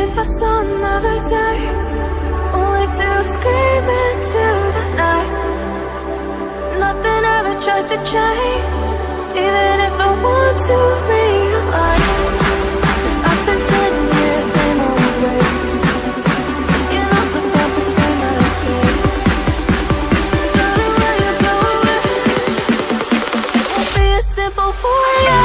if I saw another day, only to scream into the night. Nothing ever tries to change, even if I want to realize. 'Cause I've been sitting here, same old ways, thinking of about the same mistake. Darling, when you go away, it won't be as simple for you.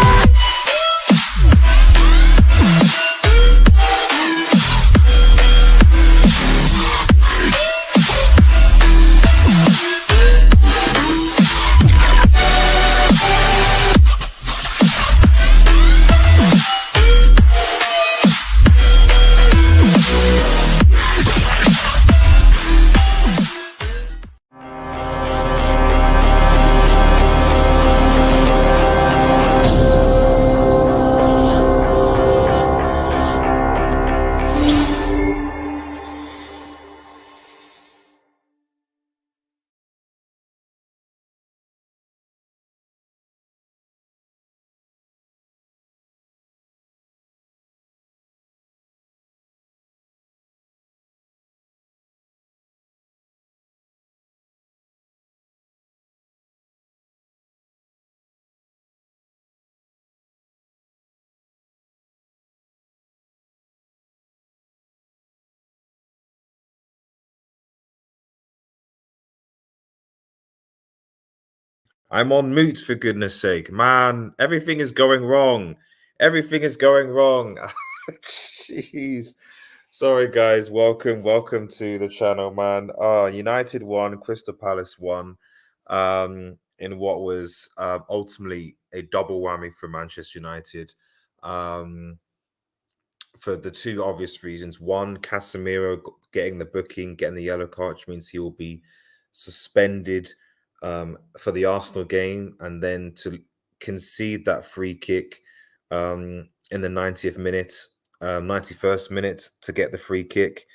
I'm on mute, for goodness sake. Man, everything is going wrong. Everything is going wrong. Jeez. Sorry, guys. Welcome to the channel, man. United won, Crystal Palace won. In what was ultimately a double whammy for Manchester United. For the two obvious reasons. One, Casemiro getting the booking, getting the yellow card, which means he will be suspended for the Arsenal game, and then to concede that free kick in the 90th minute, 91st minute to get the free kick.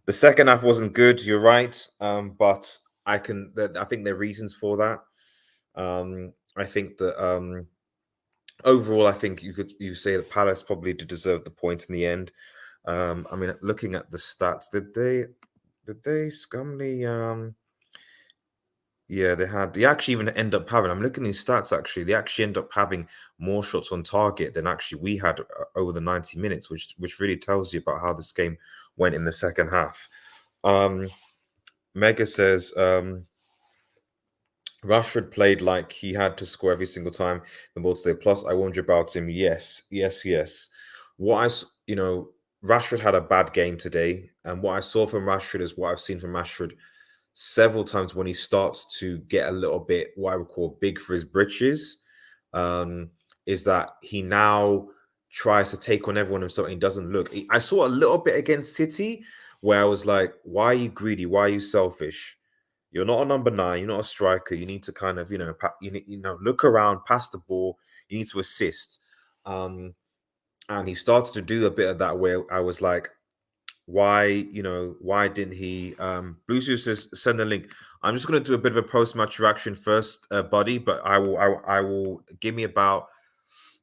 The second half wasn't good, you're right, but I think there are reasons for that. I think that overall, I think you say that Palace probably did deserve the point in the end. I mean, looking at the stats, did they scumly yeah, they actually even end up having, I'm looking at these stats actually, they actually end up having more shots on target than actually we had over the 90 minutes, which really tells you about how this game went in the second half. Mega says Rashford played like he had to score every single time the ball today. Plus, I wonder about him. Yes. Rashford had a bad game today, and what I saw from Rashford is what I've seen from Rashford several times when he starts to get a little bit what I would call big for his britches. Is that he now tries to take on everyone himself and he doesn't look. I saw a little bit against City where I was like, why are you greedy? Why are you selfish? You're not a number 9. You're not a striker. You need to kind of, look around, pass the ball. You need to assist. And he started to do a bit of that where I was like, why didn't he? Blue Shoe says, send the link. I'm just going to do a bit of a post-match reaction first, buddy, but I will give me about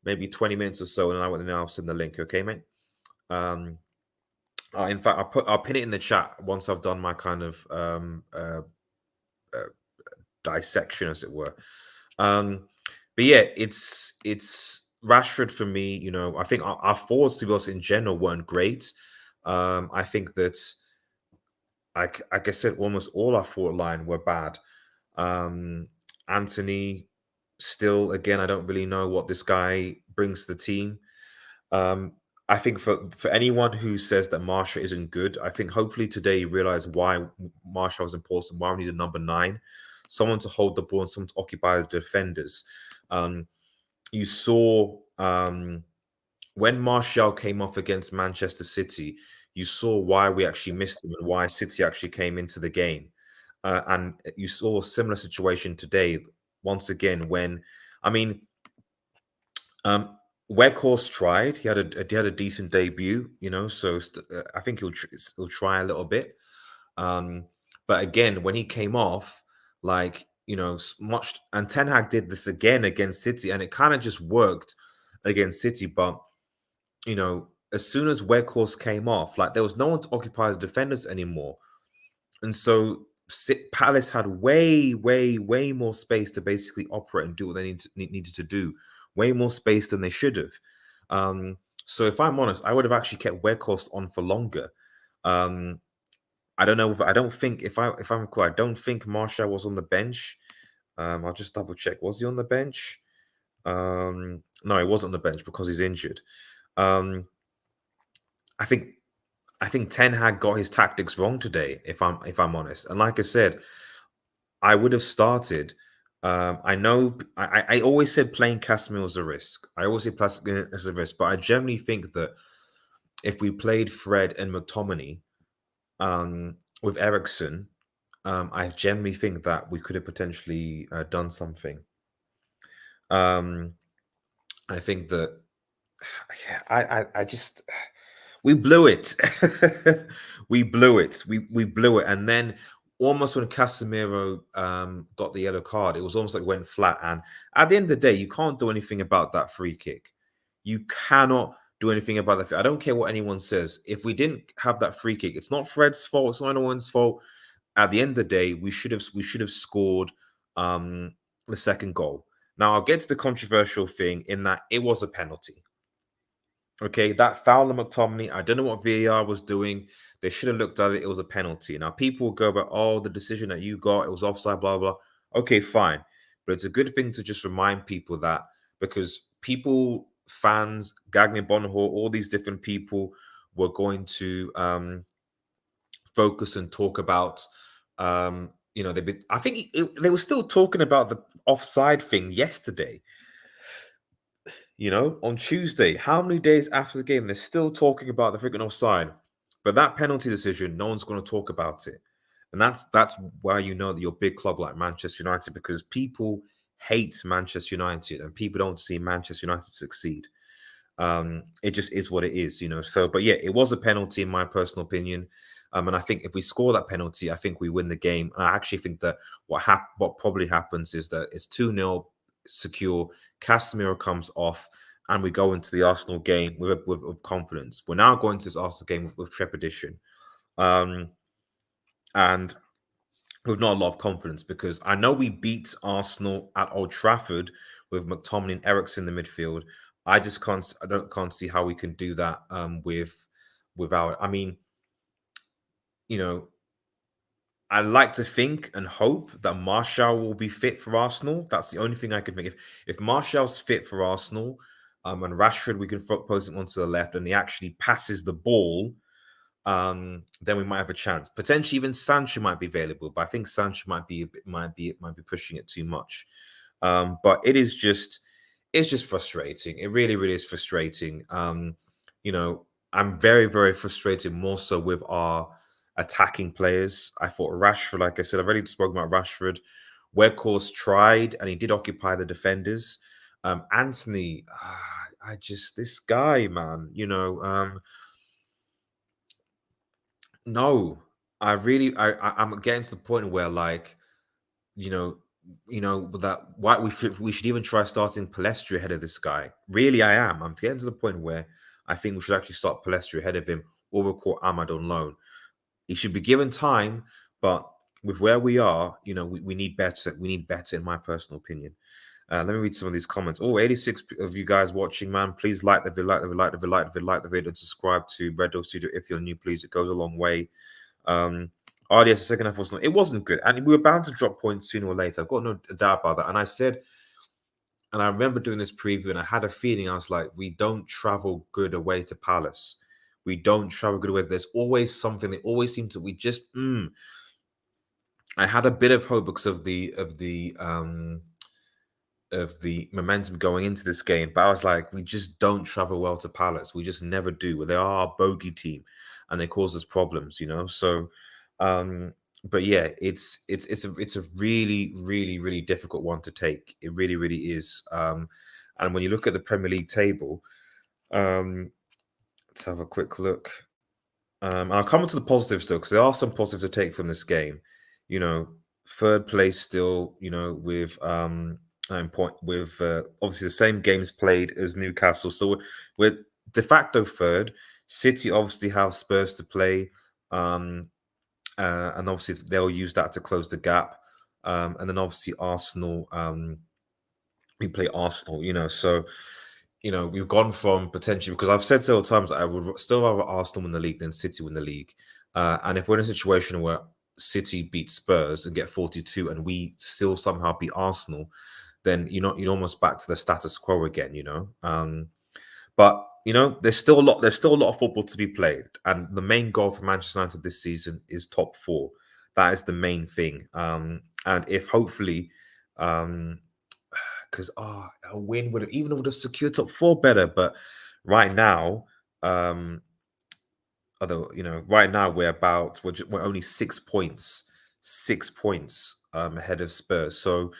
maybe 20 minutes or so, and I'll send the link. Okay, mate? In fact, I'll pin it in the chat once I've done my kind of dissection, as it were. But yeah, it's Rashford for me. I think our forwards, to be honest, in general weren't great. I think that, like I said, almost all our forward line were bad. Anthony, still, again, I don't really know what this guy brings to the team. I think for anyone who says that Martial isn't good, I think hopefully today you realize why Martial was important, why we need a number 9, someone to hold the ball and someone to occupy the defenders. You saw when Martial came off against Manchester City, you saw why we actually missed him and why City actually came into the game. And you saw a similar situation today, once again, when, I mean, Weghorst tried. He had a decent debut, so I think he'll try a little bit. But again, when he came off, much, and Ten Hag did this again against City, and it kind of just worked against City. But as soon as Weghorst came off, like there was no one to occupy the defenders anymore. And so Palace had way, way, way more space to basically operate and do what they needed to do. Way more space than they should have. So if I'm honest, I would have actually kept Weghorst on for longer. I don't know. I don't think if I'm clear, I don't think Martial was on the bench. I'll just double check. Was he on the bench? No, he wasn't on the bench because he's injured. I think Ten Hag got his tactics wrong today. If I'm honest, and like I said, I would have started. I know I always said playing Casemiro is a risk. I always say playing as a risk, but I generally think that if we played Fred and McTominay with Ericsson, I generally think that we could have potentially done something. I think that I just we blew it. we blew it. We blew it. And then almost when Casemiro got the yellow card, it was almost like went flat. And at the end of the day, you can't do anything about that free kick. You cannot do anything about that. I don't care what anyone says. If we didn't have that free kick, it's not Fred's fault. It's not anyone's fault. At the end of the day, we should have scored the second goal. Now I'll get to the controversial thing in that it was a penalty. Okay, that foul on McTominay, I don't know what VAR was doing. They should have looked at it. It was a penalty. Now, people will go about, oh, the decision that you got, it was offside, blah, blah. Okay, fine. But it's a good thing to just remind people that because people, fans, Gagny Bonhor, all these different people were going to focus and talk about, I think they were still talking about the offside thing yesterday. On Tuesday, how many days after the game, they're still talking about the freaking offside. But that penalty decision, no one's going to talk about it. And that's why you know that you're a big club like Manchester United, because people hate Manchester United and people don't see Manchester United succeed. It just is what it is, So, but yeah, it was a penalty in my personal opinion. And I think if we score that penalty, I think we win the game. And I actually think that what probably happens is that it's 2-0 secure. Casemiro comes off, and we go into the Arsenal game with confidence. We're now going to this Arsenal game with trepidation, and with not a lot of confidence, because I know we beat Arsenal at Old Trafford with McTominay and Ericsson in the midfield. I just can't see how we can do that without. I mean, I like to think and hope that Martial will be fit for Arsenal. That's the only thing I could think. If Martial's fit for Arsenal, and Rashford, we can post him onto the left, and he actually passes the ball, then we might have a chance. Potentially, even Sancho might be available, but I think Sancho might be pushing it too much. But it's just frustrating. It really, really is frustrating. I'm very, very frustrated, more so with our attacking players. I thought Rashford, like I said, I've already spoken about Rashford. Weghorst tried, and he did occupy the defenders. Anthony, this guy, man, no, I'm getting to the point where, like, that why we should even try starting Palestri ahead of this guy. Really, I am. I'm getting to the point where I think we should actually start Palestri ahead of him, or record Ahmad on loan. He should be given time, but with where we are, we need better. We need better, in my personal opinion. Let me read some of these comments. 86 of you guys watching, man. Please like the video, like the video, and subscribe to Red Dog Studio if you're new, please. It goes a long way. RDS, the second half it wasn't good. And we were bound to drop points sooner or later. I've got no doubt about that. And I said, and I remember doing this preview, and I had a feeling, I was like, we don't travel good away to Palace. We don't travel good away. There's always something. They always seem to. We just. I had a bit of hope because of the momentum going into this game, but I was like, we just don't travel well to Palace. We just never do. They are our bogey team, and they cause us problems, So, but yeah, it's a really, really, really difficult one to take. It really, really is. And when you look at the Premier League table, let's have a quick look. And I'll come on to the positives still, because there are some positives to take from this game. Third place still, with obviously the same games played as Newcastle. So we're de facto third. City obviously have Spurs to play, and obviously they'll use that to close the gap. And then obviously Arsenal, we play Arsenal, so we've gone from potentially, because I've said several times I would still rather Arsenal win the league than City win the league. And if we're in a situation where City beat Spurs and get 42 and we still somehow beat Arsenal, then you're almost back to the status quo again. But there's still a lot of football to be played, and the main goal for Manchester United this season is top four. That is the main thing. And if hopefully, because a win would have secured top four better. But right now, although right now we're only 6 points ahead of Spurs. So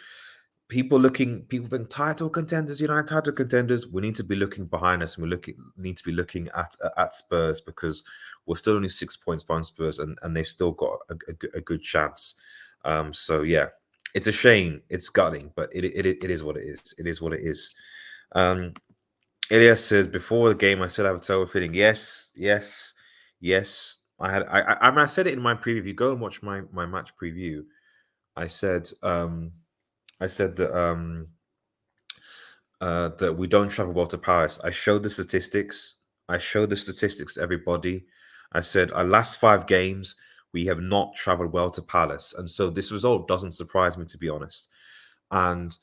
people think title contenders, United title contenders. We need to be looking behind us, and need to be looking at Spurs, because we're still only 6 points behind Spurs, and they've still got a good chance. So yeah, it's a shame, it's gutting, but it is what it is. It is what it is. Elias says, before the game, I said I have a terrible feeling. Yes. I said it in my preview. If you go and watch my match preview, I said that that we don't travel well to Paris. I showed the statistics. To everybody. I said our last 5 games we have not traveled well to Palace, and so this result doesn't surprise me, to be honest. And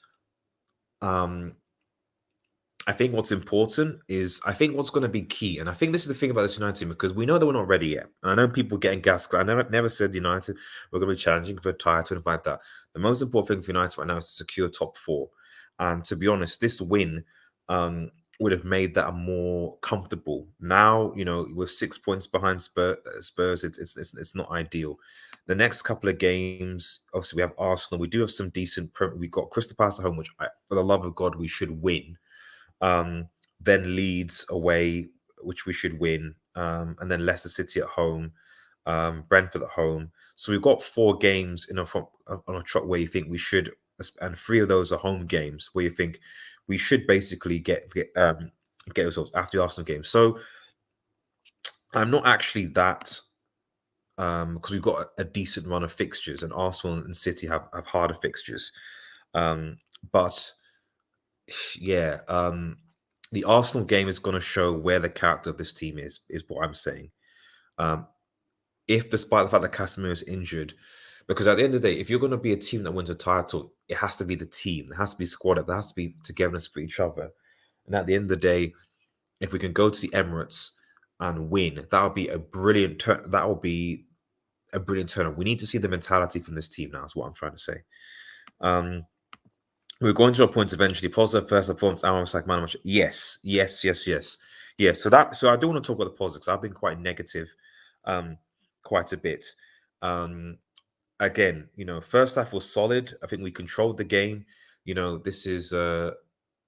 I think what's important is, I think what's going to be key, and I think this is the thing about this United team, because we know that we're not ready yet. And I know people getting gas, because I never said United we're going to be challenging for a title and like that. The most important thing for United right now is to secure top 4. And to be honest, this win would have made that more comfortable. Now, with 6 points behind Spurs, it's not ideal. The next couple of games, obviously, we have Arsenal. We do have some decent. We've got Crystal Palace at home, which, for the love of God, we should win. Then Leeds away, which we should win, and then Leicester City at home, Brentford at home. So we've got 4 games on a trot where you think we should, and 3 of those are home games where you think we should basically get results after the Arsenal game. So I'm not actually that, because we've got a decent run of fixtures, and Arsenal and City have harder fixtures, but. Yeah, the Arsenal game is going to show where the character of this team is what I'm saying. If, despite the fact that Casemiro is injured, because at the end of the day, if you're going to be a team that wins a title, it has to be the team. There has to be squad up. There has to be togetherness for each other. And at the end of the day, if we can go to the Emirates and win, that would be a brilliant turn. That will be a brilliant turn. We need to see the mentality from this team now, is what I'm trying to say. We're going to a point eventually. Positive first performance. I'm like, man, yes. Yeah. So I do want to talk about the positives. I've been quite negative, quite a bit. Again, first half was solid. I think we controlled the game. This is, like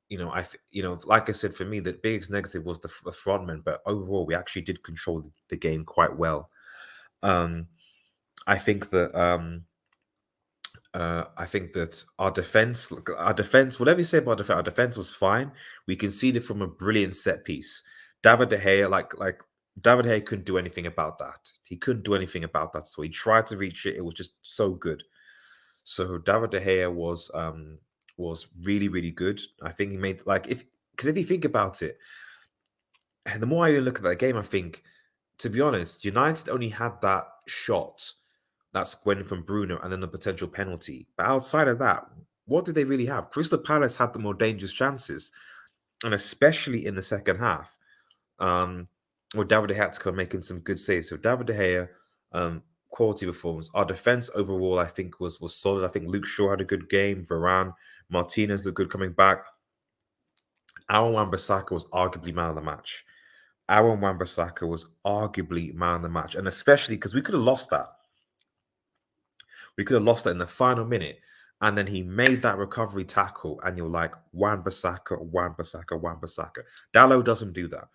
I said, for me, the biggest negative was the front men, but overall, we actually did control the game quite well. I think that. I think that our defense, whatever you say about our defense was fine. We conceded from a brilliant set piece. David De Gea, like David De Gea couldn't do anything about that. He couldn't do anything about that. So he tried to reach it. It was just so good. So David De Gea was really, really good. I think he made, because if you think about it, the more I look at that game, I think, to be honest, United only had that shot. That's went from Bruno, and then the potential penalty. But outside of that, what did they really have? Crystal Palace had the more dangerous chances, and especially in the second half, where David De Gea had to come making some good saves. So David De Gea, quality performance. Our defense overall, I think, was solid. I think Luke Shaw had a good game. Varane, Martinez looked good coming back. Aaron Wan-Bissaka was arguably man of the match. And especially because we could have lost that. We could have lost that in the final minute. And then he made that recovery tackle. And you're like, Wan-Bissaka. Dalot doesn't do that.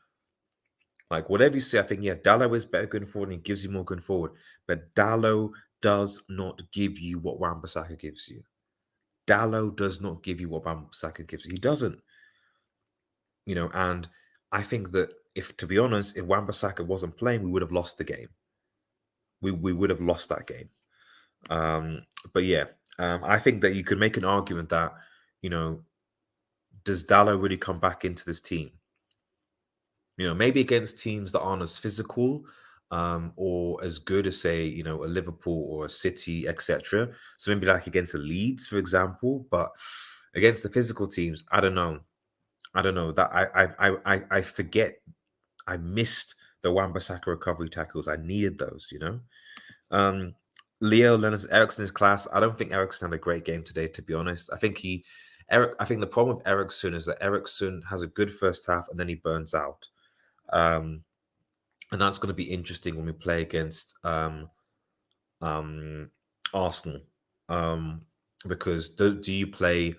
Like, whatever you say, I think, Dalot is better going forward and he gives you more going forward. But Dalot does not give you what Wan-Bissaka gives you. Dalot does not give you what Wan-Bissaka gives you. He doesn't. And I think that if to be honest, if Wan-Bissaka wasn't playing, we would have lost the game. We would have lost that game. But yeah, I think that you could make an argument that, does Dallo really come back into this team? Maybe against teams that aren't as physical or as good as, say, a Liverpool or a City, etc. So maybe like against the Leeds, for example. But against the physical teams, I don't know. That I forget. I missed the Wan-Bissaka recovery tackles. I needed those. Leo Leonard Eriksen's class. I don't think Eriksen had a great game today, to be honest. I think the problem with Eriksen is that Eriksen has a good first half and then he burns out. And that's going to be interesting when we play against Arsenal. Because do you play?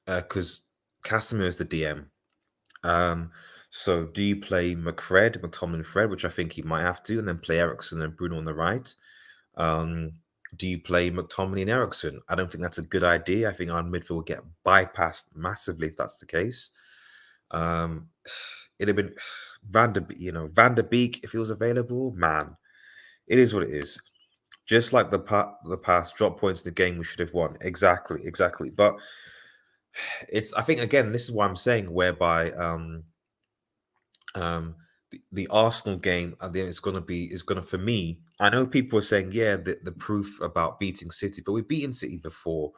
Because Casemiro is the DM. So do you play McTominay, Fred, which I think he might have to, and then play Eriksen and Bruno on the right? Do you play McTominay and Eriksen? I don't think that's a good idea. I think our midfield will get bypassed massively if that's the case. It'd have been Van der Beek if he was available. Man, it is what it is. Just like the past drop points in the game, we should have won. Exactly. But I think again, this is why I'm saying whereby the Arsenal game at the end is going to for me. I know people are saying, yeah, the proof about beating City, but we've beaten City before,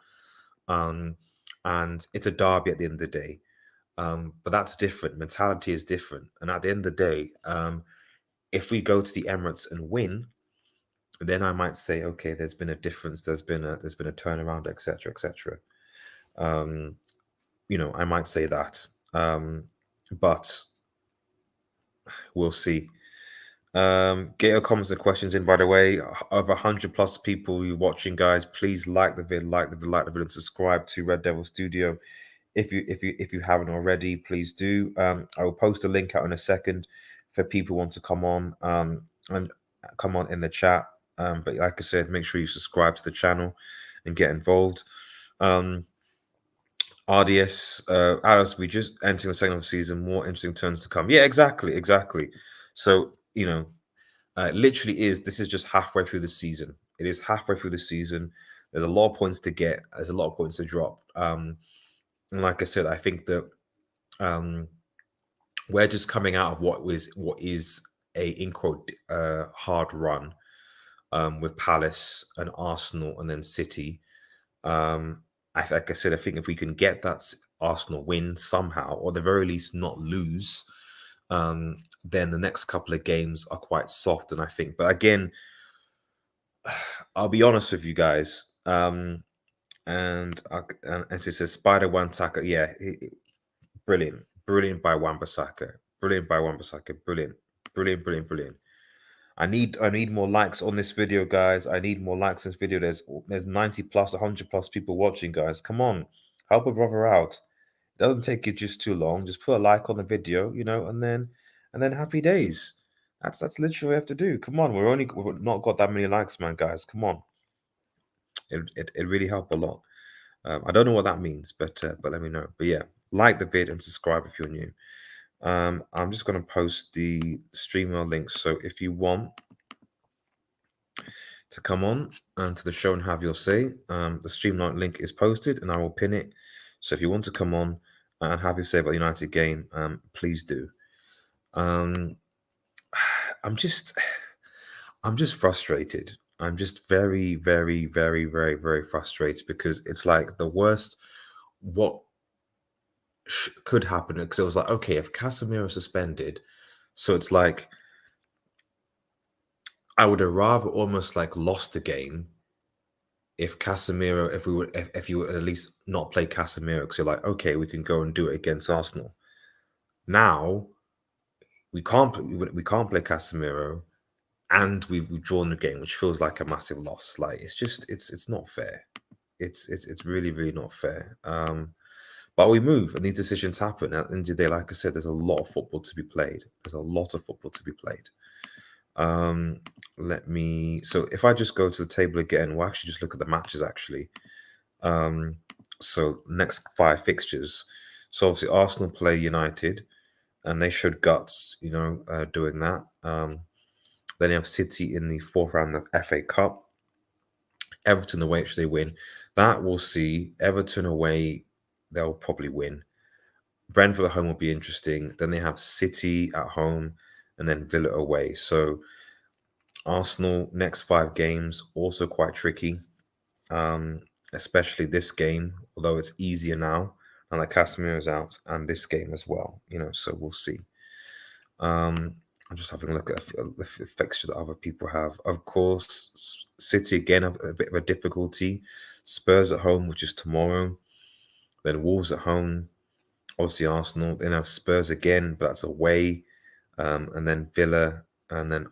and it's a derby at the end of the day. But that's different. Mentality is different, and at the end of the day, if we go to the Emirates and win, then I might say, okay, there's been a difference. There's been a turnaround, etc., etc. I might say that, but we'll see. Get your comments and questions in, by the way. Over 100+ people you watching, guys. Please like the video, and subscribe to Red Devil Studio. If you haven't already, please do. I will post a link out in a second for people who want to come on and come on in the chat. But like I said, make sure you subscribe to the channel and get involved. RDS, Alice, we just entering the second of the season. More interesting turns to come. Yeah, exactly. So literally this is just halfway through the season. It is halfway through the season. There's a lot of points to get. There's a lot of points to drop. And like I said, I think that we're just coming out of what is a in quote hard run with Palace and Arsenal and then City. Like I said, I think if we can get that Arsenal win somehow, or at the very least not lose, then the next couple of games are quite soft. And I think, but again, I'll be honest with you guys. And as it says, Spider Wan-Bissaka, yeah, brilliant by Wan-Bissaka, brilliant. I need more likes on this video, guys. I need more likes on this video. There's 90+, 100+ people watching, guys. Come on, help a brother out. It doesn't take you just too long. Just put a like on the video, and then happy days. That's literally what we have to do. Come on, we've not got that many likes, man, guys. Come on, it really helped a lot. I don't know what that means, but let me know. But yeah, like the vid and subscribe if you're new. I'm just going to post the streamer link. So if you want to come on to the show and have your say, the streamline link is posted and I will pin it. So if you want to come on and have your say about the United game, please do. I'm just frustrated. I'm just very, very, very, very, very frustrated because it's like the worst. What could happen, because it was like, okay, if Casemiro suspended, so it's like I would have rather almost like lost the game if Casemiro, if you would at least not play Casemiro, because you're like, okay, we can go and do it against Arsenal. Now we can't play Casemiro, and we've drawn the game, which feels like a massive loss. Like it's not fair. It's really, really not fair. But we move, and these decisions happen. At the end of the day, like I said, there's a lot of football to be played. So if I just go to the table again, we'll actually just look at the matches, actually. So next 5 fixtures. So obviously Arsenal play United. and they showed guts, doing that. Then you have City in the fourth round of FA Cup. Everton away, should they win? That we'll see. Everton away, they'll probably win. Brentford at home will be interesting. Then they have City at home and then Villa away. So Arsenal next 5 games also quite tricky, especially this game, although it's easier now. And like Casemiro's out, and this game as well. So we'll see. I'm just having a look at the fixture that other people have. Of course, City again have a bit of a difficulty. Spurs at home, which is tomorrow. Then Wolves at home. Obviously Arsenal. Then have Spurs again, but that's away. And then Villa, and then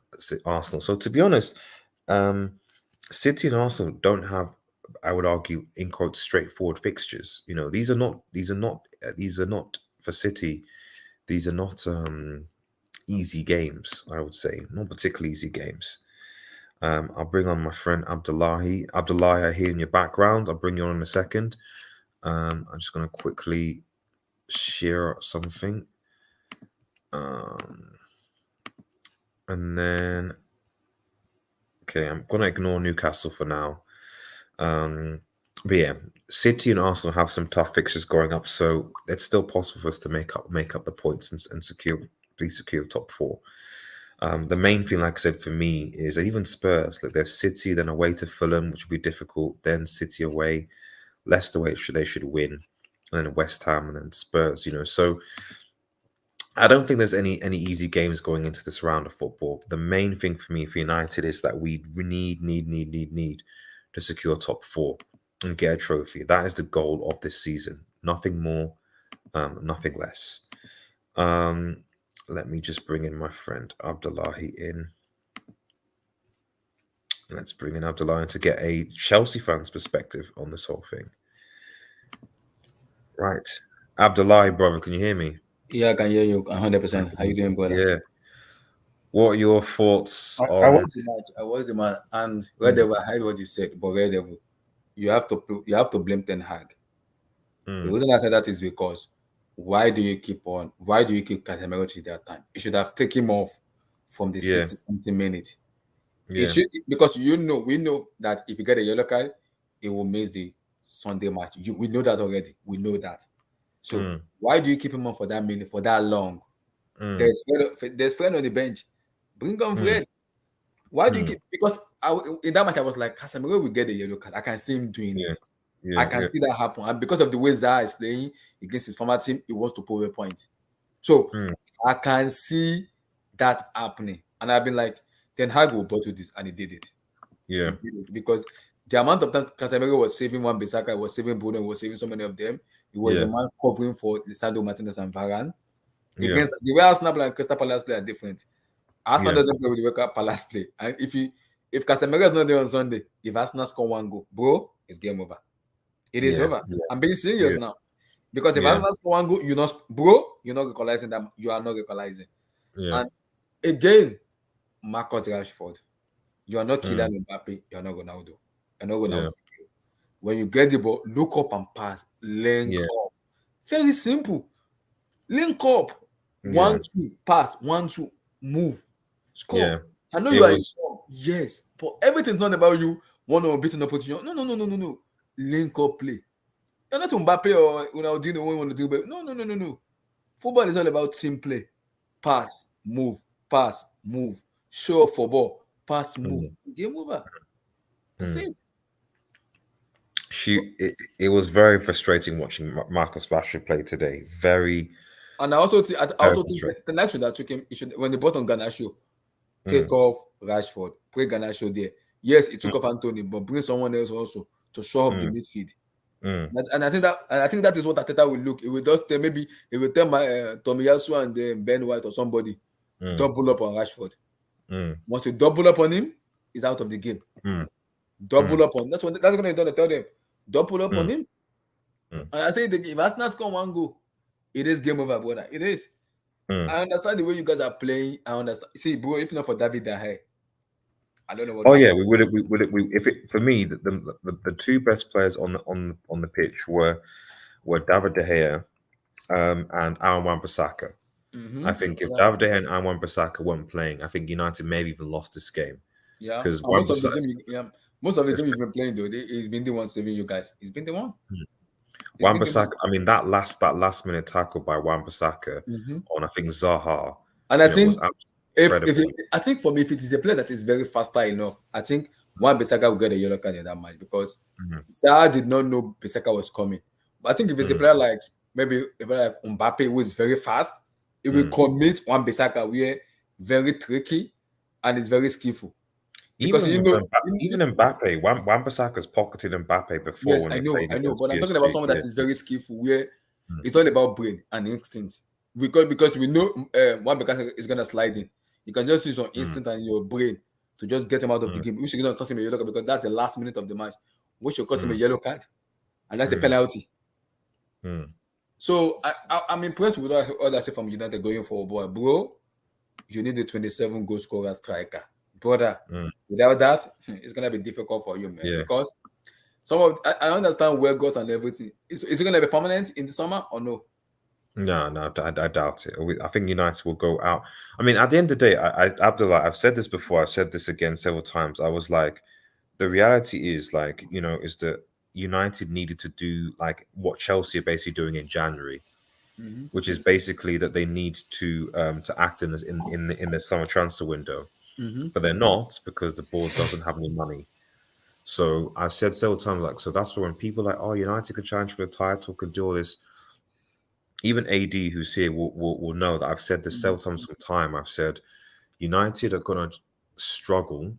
Arsenal. So to be honest, City and Arsenal don't have, I would argue, in quotes, straightforward fixtures. These are not for City. These are not easy games, I would say. Not particularly easy games. I'll bring on my friend Abdullahi. Abdullahi, I hear in your background. I'll bring you on in a second. I'm just going to quickly share something. And then, okay, I'm going to ignore Newcastle for now. But yeah, City and Arsenal have some tough fixtures going up, so it's still possible for us to make up the points and secure top 4. The main thing, like I said, for me is that even Spurs, like there's City, then away to Fulham, which will be difficult, then City away, Leicester away, they should win, and then West Ham, and then Spurs. So I don't think there's any easy games going into this round of football. The main thing for me for United is that we need to secure top 4 and get a trophy. That is the goal of this season. Nothing more, nothing less. Let me just bring in my friend Abdullahi in. Let's bring in Abdullahi to get a Chelsea fan's perspective on this whole thing. Right. Abdullahi, brother, can you hear me? Yeah, I can hear you 100%. How you doing, brother? Yeah. What are your thoughts on... I was the man, and Red Devil, I heard what you said, but Red Devil, you have to blame Ten Hag. The reason I said that is because why do you keep Casemiro to that time? You should have taken him off from the 60-something minute. Yeah. Because we know that if you get a yellow card, it will miss the Sunday match. We know that already. We know that. So why do you keep him on for that minute, for that long? There's Fred on the bench. Bring on Fred. Why do you keep? Because in that match, I was like, Casemiro will get a yellow card. I can see him doing it. I can see that happen. And because of the way Zaha is playing against his former team, he wants to prove a point. So I can see that happening. And I've been like, Ten Hag will bottle this, and he did it. Yeah. He did it because the amount of times Casemiro was saving Wan-Bissaka, was saving Bruno, was saving so many of them. He was a man covering for Lisandro Martinez and Varane. Against the way Arsenal and Crystal Palace play are different. Arsenal doesn't play with the way Palace play. And if Casemiro is not there on Sunday, if Arsenal score 1 goal, bro, it's game over. It is over. I'm being serious now. Because if Arsenal score 1 goal, you're not equalizing that. You are not equalizing. And again, Marcus Rashford. You are not Kylian Mbappe. You are not Ronaldo. You're not Ronaldo. When you get the ball, look up and pass. Link up. Very simple. Link up. 1-2, pass. 1-2, move. Score. Yeah. I know you are strong. Yes. But everything's not about you. One or beating opposition. No. Link up play. You're not Mbappe or Ronaldinho when you want to do better. No. Football is all about team play. Pass, move, show up for ball, pass, move. Game over. That's it. It was very frustrating watching Marcus Rashford play today. Very. And I also think the next that took him, when they brought on Garnacho, take off Rashford, play Garnacho there. Yes, it took off Anthony, but bring someone else also to show up the midfield. And I think that is what Arteta will look. It will just tell Tomiyasu and then Ben White or somebody double up on Rashford. Once you double up on him, he's out of the game. Double up on that's what they're going to tell them. Double up on him. And I say if Arsenal score 1 goal, it is game over, brother. It is. I understand the way you guys are playing. I understand. See, bro, if not for David De Gea, I don't know what. Oh yeah, we would. If it for me, the 2 best players on the pitch were David De Gea and Aaron Wan-Bissaka. I think if David De Gea and Wan-Bissaka weren't playing, I think United maybe even lost this game. Yeah, Because most of the game, most of the game you've been playing though, he's been the one saving you guys. He's been the one. Wan-Bissaka, I mean that last minute tackle by Wan-Bissaka on I think Zaha, and I think was if I think for me, if it is a player that is very faster enough, I think Wan-Bissaka will get a yellow card in that match because Zaha did not know Bissaka was coming. But I think if it's a player like maybe a player like Mbappe who is very fast, it will commit Wan-Bissaka where very tricky and it's very skillful. Because even Mbappe, Wan-Bissaka's pocketed Mbappe before. Yes, I know, but I'm talking about someone that is very skillful, where it's all about brain and instinct. Because we know Wan-Bissaka is gonna slide in. You can just use your instinct and your brain to just get him out of the game. We should not cost him a yellow card because that's the last minute of the match. We should cost him a yellow card, and that's a penalty. So I'm impressed with what I say from United going forward, bro. You need a 27 goal scorer striker. Brother, without that, it's gonna be difficult for you, man. Yeah. Because I understand where goals and everything. Is it gonna be permanent in the summer or no? No, I doubt it. I think United will go out. I mean, at the end of the day, Abdullah, I've said this before. I've said this again several times. I was like, the reality is like, is that United needed to do like what Chelsea are basically doing in January, which is basically that they need to act in the summer transfer window. But they're not because the board doesn't have any money. So I've said several times, like, so that's when people are like, oh, United can challenge for the title, can do all this. Even AD, who's here, will know that I've said this several times from time. I've said United are going to struggle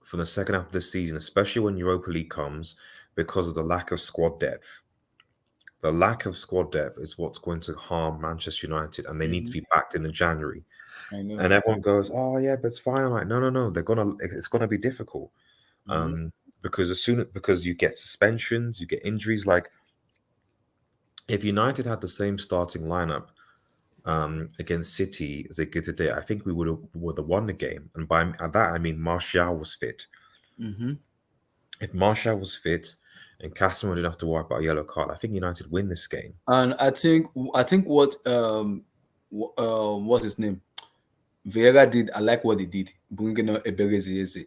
for the second half of the season, especially when Europa League comes, because of the lack of squad depth. The lack of squad depth is what's going to harm Manchester United, and they need to be backed in January. I know. And everyone goes, "Oh yeah, but it's fine." I'm like, no. It's gonna be difficult, because because you get suspensions, you get injuries. Like if United had the same starting lineup against City as they did today, I think we would have won the game. And by that I mean Martial was fit. If Martial was fit and Casemiro didn't have to worry about a yellow card, I think United win this game. And I think what what's his name? Vieira did, I like what he did, bringing on Eberezi,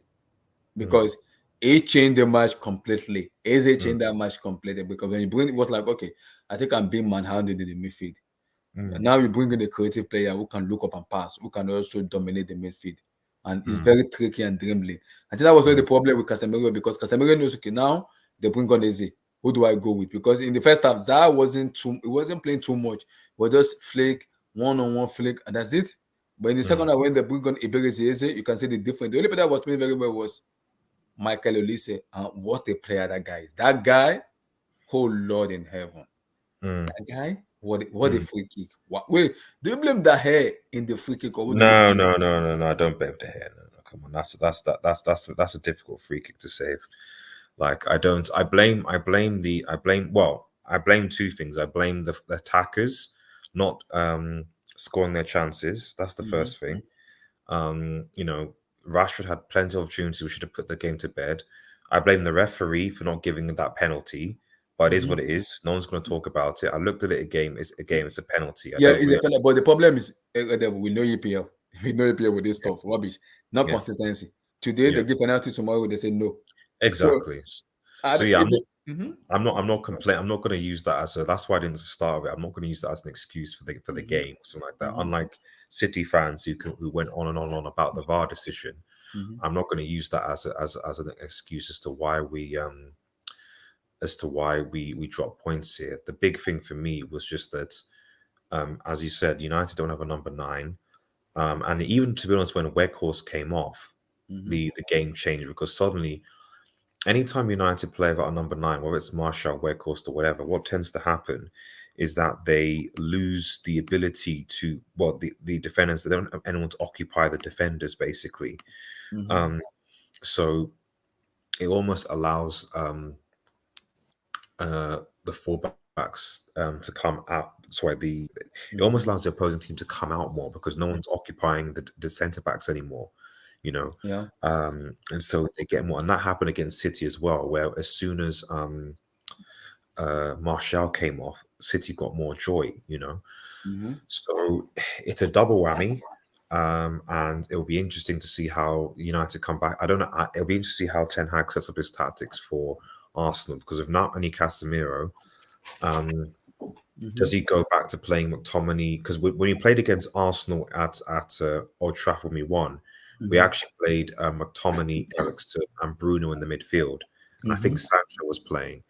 because he changed the match completely. Eze changed that match completely because when you bring it was like, okay, I think I'm being manhandled in the midfield. And now you bring in a creative player who can look up and pass, who can also dominate the midfield. And it's very tricky and dribbling. I think that was really the problem with Casemiro, because Casemiro knows, okay, now they bring on Eze. Who do I go with? Because in the first half, Zaha wasn't playing too much. But just flick, one-on-one flick, and that's it. But in the second half, when they bring on Eberezi, you can see the difference. The only player that was playing very well was Michael Olise. And what a player that guy is. That guy, oh Lord in heaven. That guy, what a free kick. Wait, do you blame the hair in the free kick? Or No, I don't blame the hair. No, come on. That's a difficult free kick to save. Like I blame two things. I blame the attackers not scoring their chances. That's the first thing. Rashford had plenty of opportunities. We should have put the game to bed. I blame the referee for not giving that penalty, but it is what it is. No one's going to talk about it. I looked at it again. It's a penalty. It's a penalty. But the problem is, we know EPL. We know EPL with this stuff. Rubbish. Not consistency. Today they give penalty. Tomorrow they say no. Exactly. I'm not complaining. I'm not going to use that as that's why I didn't start with it. I'm not going to use that as an excuse for the game, something like that. Unlike City fans who went on and on about the VAR decision, I'm not going to use that as an excuse as to why we drop points here. The big thing for me was just that, as you said, United don't have a number 9, and even to be honest, when Weghorst came off, the game changed, because suddenly, anytime United play without a number 9, whether it's Martial, Weghorst, or whatever, what tends to happen is that they lose the ability to, the defenders, they don't have anyone to occupy the defenders, basically. So it almost allows the fullbacks to come out. It almost allows the opposing team to come out more, because no one's occupying the centre backs anymore. And so they get more, and that happened against City as well, where as soon as Martial came off, City got more joy, you know. Mm-hmm. So it's a double whammy. And it'll be interesting to see how United come back. I don't know. It'll be interesting to see how Ten Hag sets up his tactics for Arsenal because of not only Casemiro, Mm-hmm. does he go back to playing McTominay? Because when he played against Arsenal at Old Trafford, when we won, we Mm-hmm. actually played McTominay, Eriksen, and Bruno in the midfield, and I Mm-hmm. think Sancho was playing.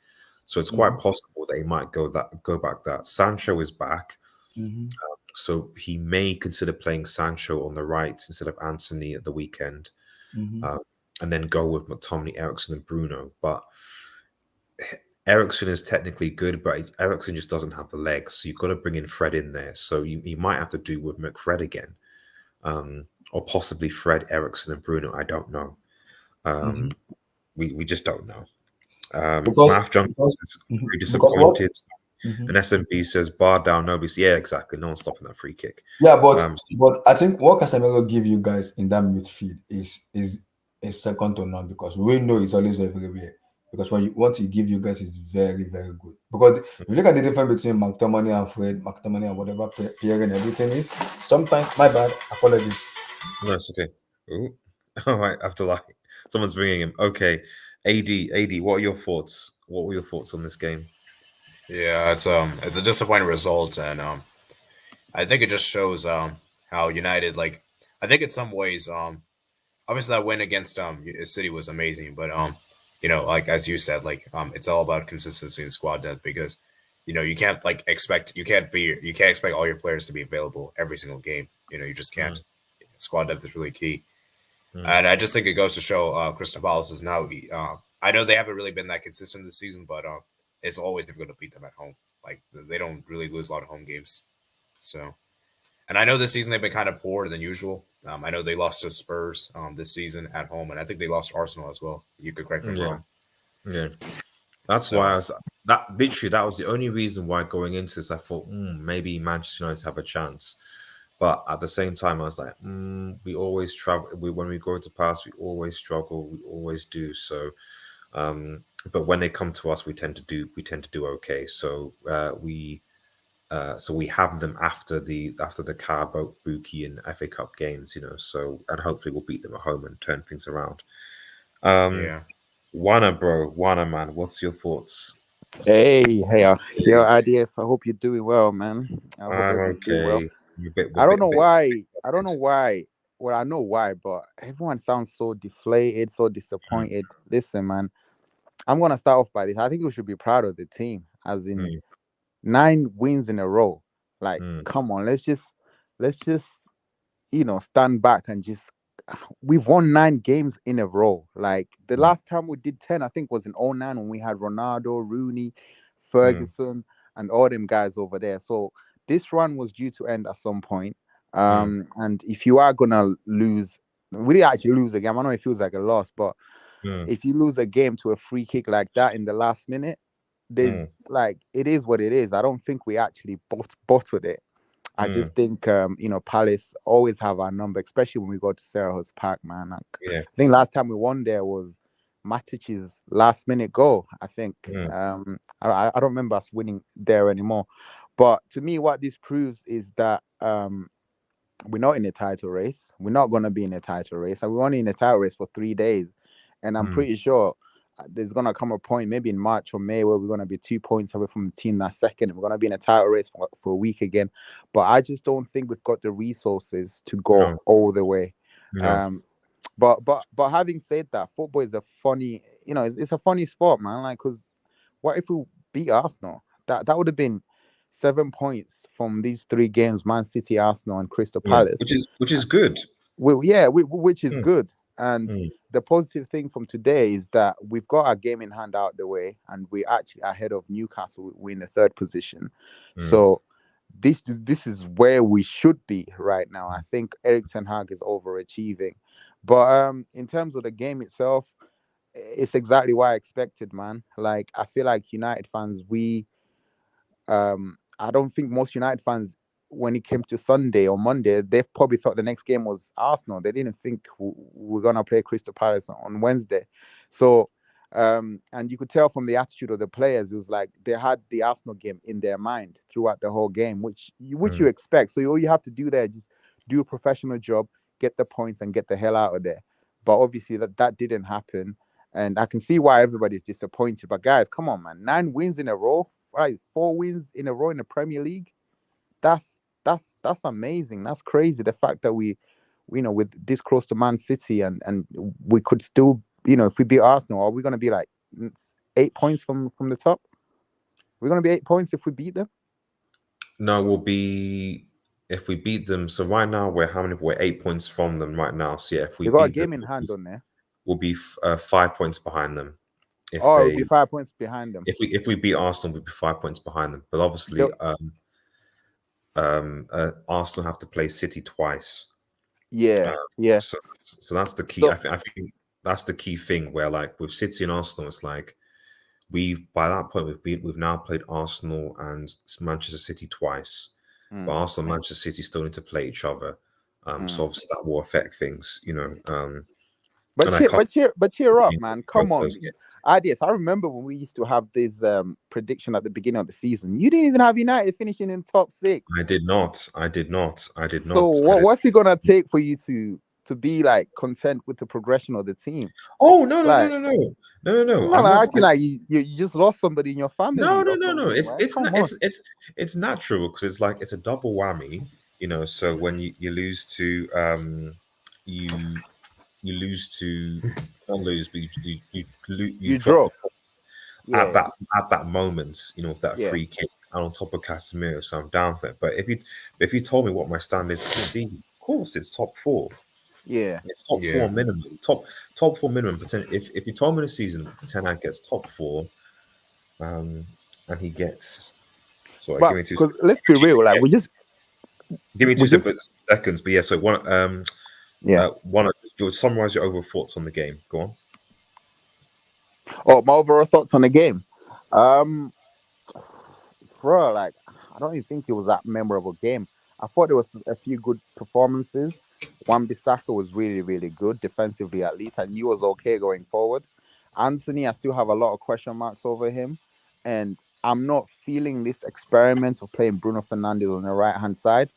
So it's Mm-hmm. quite possible that he might go back. That Sancho is back, Mm-hmm. so he may consider playing Sancho on the right instead of Anthony at the weekend, Mm-hmm. and then go with McTominay, Eriksen, and Bruno. But Ericsson is technically good, but Ericsson just doesn't have the legs. So you've got to bring in Fred in there. So you might have to do with McFred again, or possibly Fred, Ericsson, and Bruno. I don't know. Mm-hmm. We just don't know. Because Math Jungle because is mhm. very Because what? disappointed. Mhm. And SMB says bar down, nobody's. Yeah, exactly. No one's stopping that free kick. Yeah, but I think what Casemiro give you guys in that midfield is second to none because we know it's always everywhere. Because once he give you guys, it's very very good. Because if you look at the difference between McTominay and Fred, McTominay and whatever Pierre and everything is, sometimes my bad, apologies. No, it's okay. Ooh. All right, after like someone's ringing him. Okay, AD, what are your thoughts? What were your thoughts on this game? Yeah, it's a disappointing result, and I think it just shows how United, like, I think in some ways obviously that win against City was amazing, but like as you said, like it's all about consistency and squad depth because you can't you can't expect all your players to be available every single game. You just can't. Squad depth is really key. And I just think it goes to show Crystal Palace is now. I know they haven't really been that consistent this season, but it's always difficult to beat them at home. Like they don't really lose a lot of home games. So, and I know this season they've been kind of poorer than usual. I know they lost to Spurs this season at home, and I think they lost to Arsenal as well. You could correct me if I'm Yeah, wrong. yeah. That's why I So was that was the only reason why going into this I thought maybe Manchester United have a chance. But at the same time, I was like, we always travel. When we go to pass, we always struggle. We always do. So, but when they come to us, we tend to do okay. So we have them after the Carabao, Buki, and FA Cup games. So and hopefully we'll beat them at home and turn things around. yeah, Wana, man, what's your thoughts? Your ideas. I hope you're doing well, man. I hope I'm everyone's doing well. okay. We're I a don't bit, know bit. why. I don't know why. Well, I know why, but everyone sounds so deflated, so disappointed. Listen, man, I'm gonna start off by this. I think we should be proud of the team, as in Mm, 9 wins in a row. Like, mm, come on, let's just stand back and just we've won 9 games in a row. Like the mm, last time we did 10, I think was in '09 when we had Ronaldo, Rooney, mm, Ferguson, and all them guys over there. So this run was due to end at some point. mm, And if you are gonna lose, we didn't actually lose a game. I know it feels like a loss, but mm, if you lose a game to a free kick like that in the last minute, there's mm, like it is what it is. I don't think we actually bottled it. I mm. just think Palace always have our number, especially when we go to Selhurst Park, man. Like, Yeah. I think last time we won there was Matic's last minute goal. I think Mm, I don't remember us winning there anymore. But to me, what this proves is that we're not in a title race. We're not going to be in a title race, and we're only in a title race for 3 days. And I'm mm, pretty sure there's going to come a point, maybe in March or May, where we're going to be 2 points away from the team that's second. And we're going to be in a title race for a week again. But I just don't think we've got the resources to go no, all the way. no. Um, but having said that, football is a funny, it's a funny sport, man. Like, because what if we beat Arsenal? That would have been 7 points from these 3 games: Man City, Arsenal, and Crystal Yeah, Palace. which is good. Which is Mm, good. And mm, the positive thing from today is that we've got our game in hand out the way, and we're actually ahead of Newcastle. We're in the third position, mm, so this is where we should be right now. I think Erik ten Hag is overachieving, but in terms of the game itself, it's exactly what I expected, man. Like, I feel like United fans, I don't think most United fans, when it came to Sunday or Monday, they probably thought the next game was Arsenal. They didn't think we're gonna play Crystal Palace on Wednesday. So And you could tell from the attitude of the players, it was like they had the Arsenal game in their mind throughout the whole game, which you expect. So all you have to do there is just do a professional job, get the points, and get the hell out of there. But obviously that didn't happen, and I can see why everybody's disappointed. But guys, come on, man, 9 wins in a row, right? 4 wins in a row in the Premier League. That's amazing. That's crazy. The fact that we with this close to Man City, and we could still, if we beat Arsenal, are we going to be like 8 points from the top? We're going to be 8 points if we beat them. No, we'll be if we beat them. So right now we're 8 points from them right now. So yeah, if we got a beat game them, in hand on there. We'll be 5 points behind them. We'll be 5 points behind them. If we beat Arsenal, we'll be 5 points behind them. But obviously, Arsenal have to play City twice. Yeah. So that's the key. I think that's the key thing. Where like with City and Arsenal, it's like by that point we've now played Arsenal and Manchester City twice. But Arsenal and Manchester City still need to play each other. So obviously that will affect things. But cheer up, man. Come on. Ideas. I remember when we used to have this prediction at the beginning of the season. You didn't even have United finishing in top 6. I did not. So what's it gonna take for you to be like content with the progression of the team? Oh no. I'm not acting like you just lost somebody in your family. No. It's natural because it's like it's a double whammy. So when you lose to you lose to not lose, but you draw at that moment, with that free kick and on top of Casemiro. So I'm down for it. But if you told me what my stand is for the season, of course it's top 4. Yeah, it's top 4 minimum. Top 4 minimum. But if you told me the season Ten Hag gets top 4, and he gets. Sorry, give me 2 seconds. Let's be real, like we just give me 2 seconds. But yeah, so one. You'll summarize your overall thoughts on the game. Go on. Oh, my overall thoughts on the game. Bro, like I don't even think it was that memorable game. I thought there was a few good performances. Wan-Bissaka was really, really good defensively, at least. I knew he was okay going forward. Anthony, I still have a lot of question marks over him, and I'm not feeling this experiment of playing Bruno Fernandes on the right-hand side.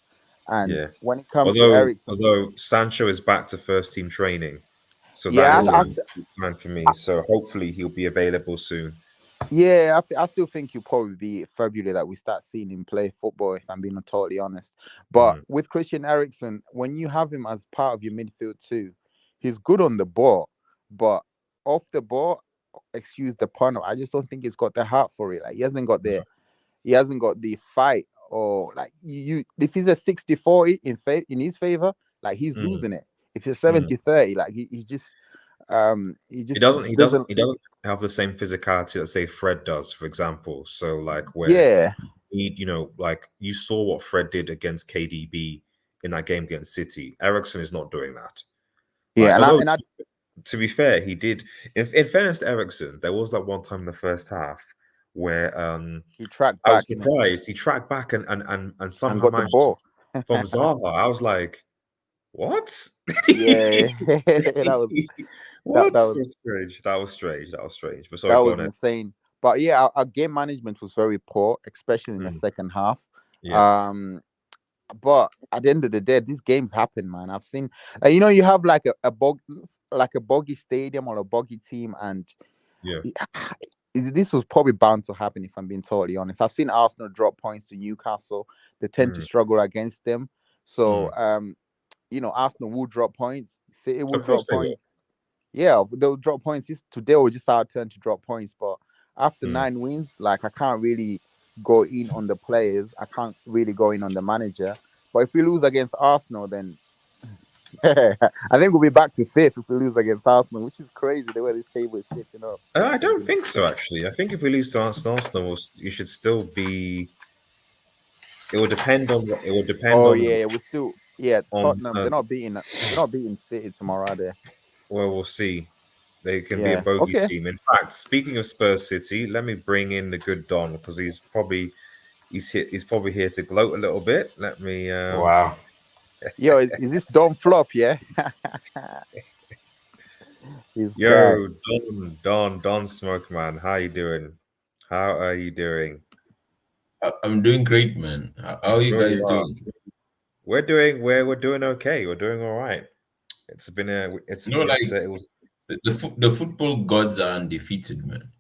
And when it comes to Eric, although Sancho is back to first team training, so that's time for me. So hopefully he'll be available soon. Yeah, I still think he'll probably be February that we start seeing him play football, if I'm being totally honest. But with Christian Eriksen, when you have him as part of your midfield too, he's good on the ball, but off the ball, excuse the pun, I just don't think he's got the heart for it. Like he hasn't got the fight. Or like if he's a 60-40 in his favor, like he's losing it. If it's 70-30, like he doesn't have the same physicality that say Fred does, for example. So like where like you saw what Fred did against KDB in that game against City. Eriksen is not doing that. To be fair, he did. In fairness to Eriksen, there was that one time in the first half where he tracked back. I was surprised. He tracked back and somehow got the ball from Zaha. I was like, "What?" Yeah, that was strange. But sorry, that was insane. But yeah, our game management was very poor, especially in the second half. Yeah. But at the end of the day, these games happen, man. I've seen, you have like a Bogey stadium or a Bogey team, and this was probably bound to happen, if I'm being totally honest. I've seen Arsenal drop points to Newcastle. They tend to struggle against them. So, Arsenal will drop points. City will drop points. Yeah, they'll drop points. Today was just our turn to drop points. But after 9 wins, like I can't really go in on the players. I can't really go in on the manager. But if we lose against Arsenal, then I think we'll be back to 5th if we lose against Arsenal, which is crazy the way this table is shaping up. I don't think so, actually. I think if we lose to Arsenal, you should still be. It will depend on. It will depend. We're still. Yeah, Tottenham. They're not beating City tomorrow, are they? Well, we'll see. They can be a bogey team. In fact, speaking of Spurs City, let me bring in the good Don because he's probably here to gloat a little bit. Let me. Wow. Yo, is this Don flop? Yeah. This guy. Yo, Don Smoke Man, how you doing? How are you doing? I'm doing great, man. How I'm are you sure guys you are. doing? We're doing okay. We're doing all right. It's been No, like it was the football gods are undefeated, man.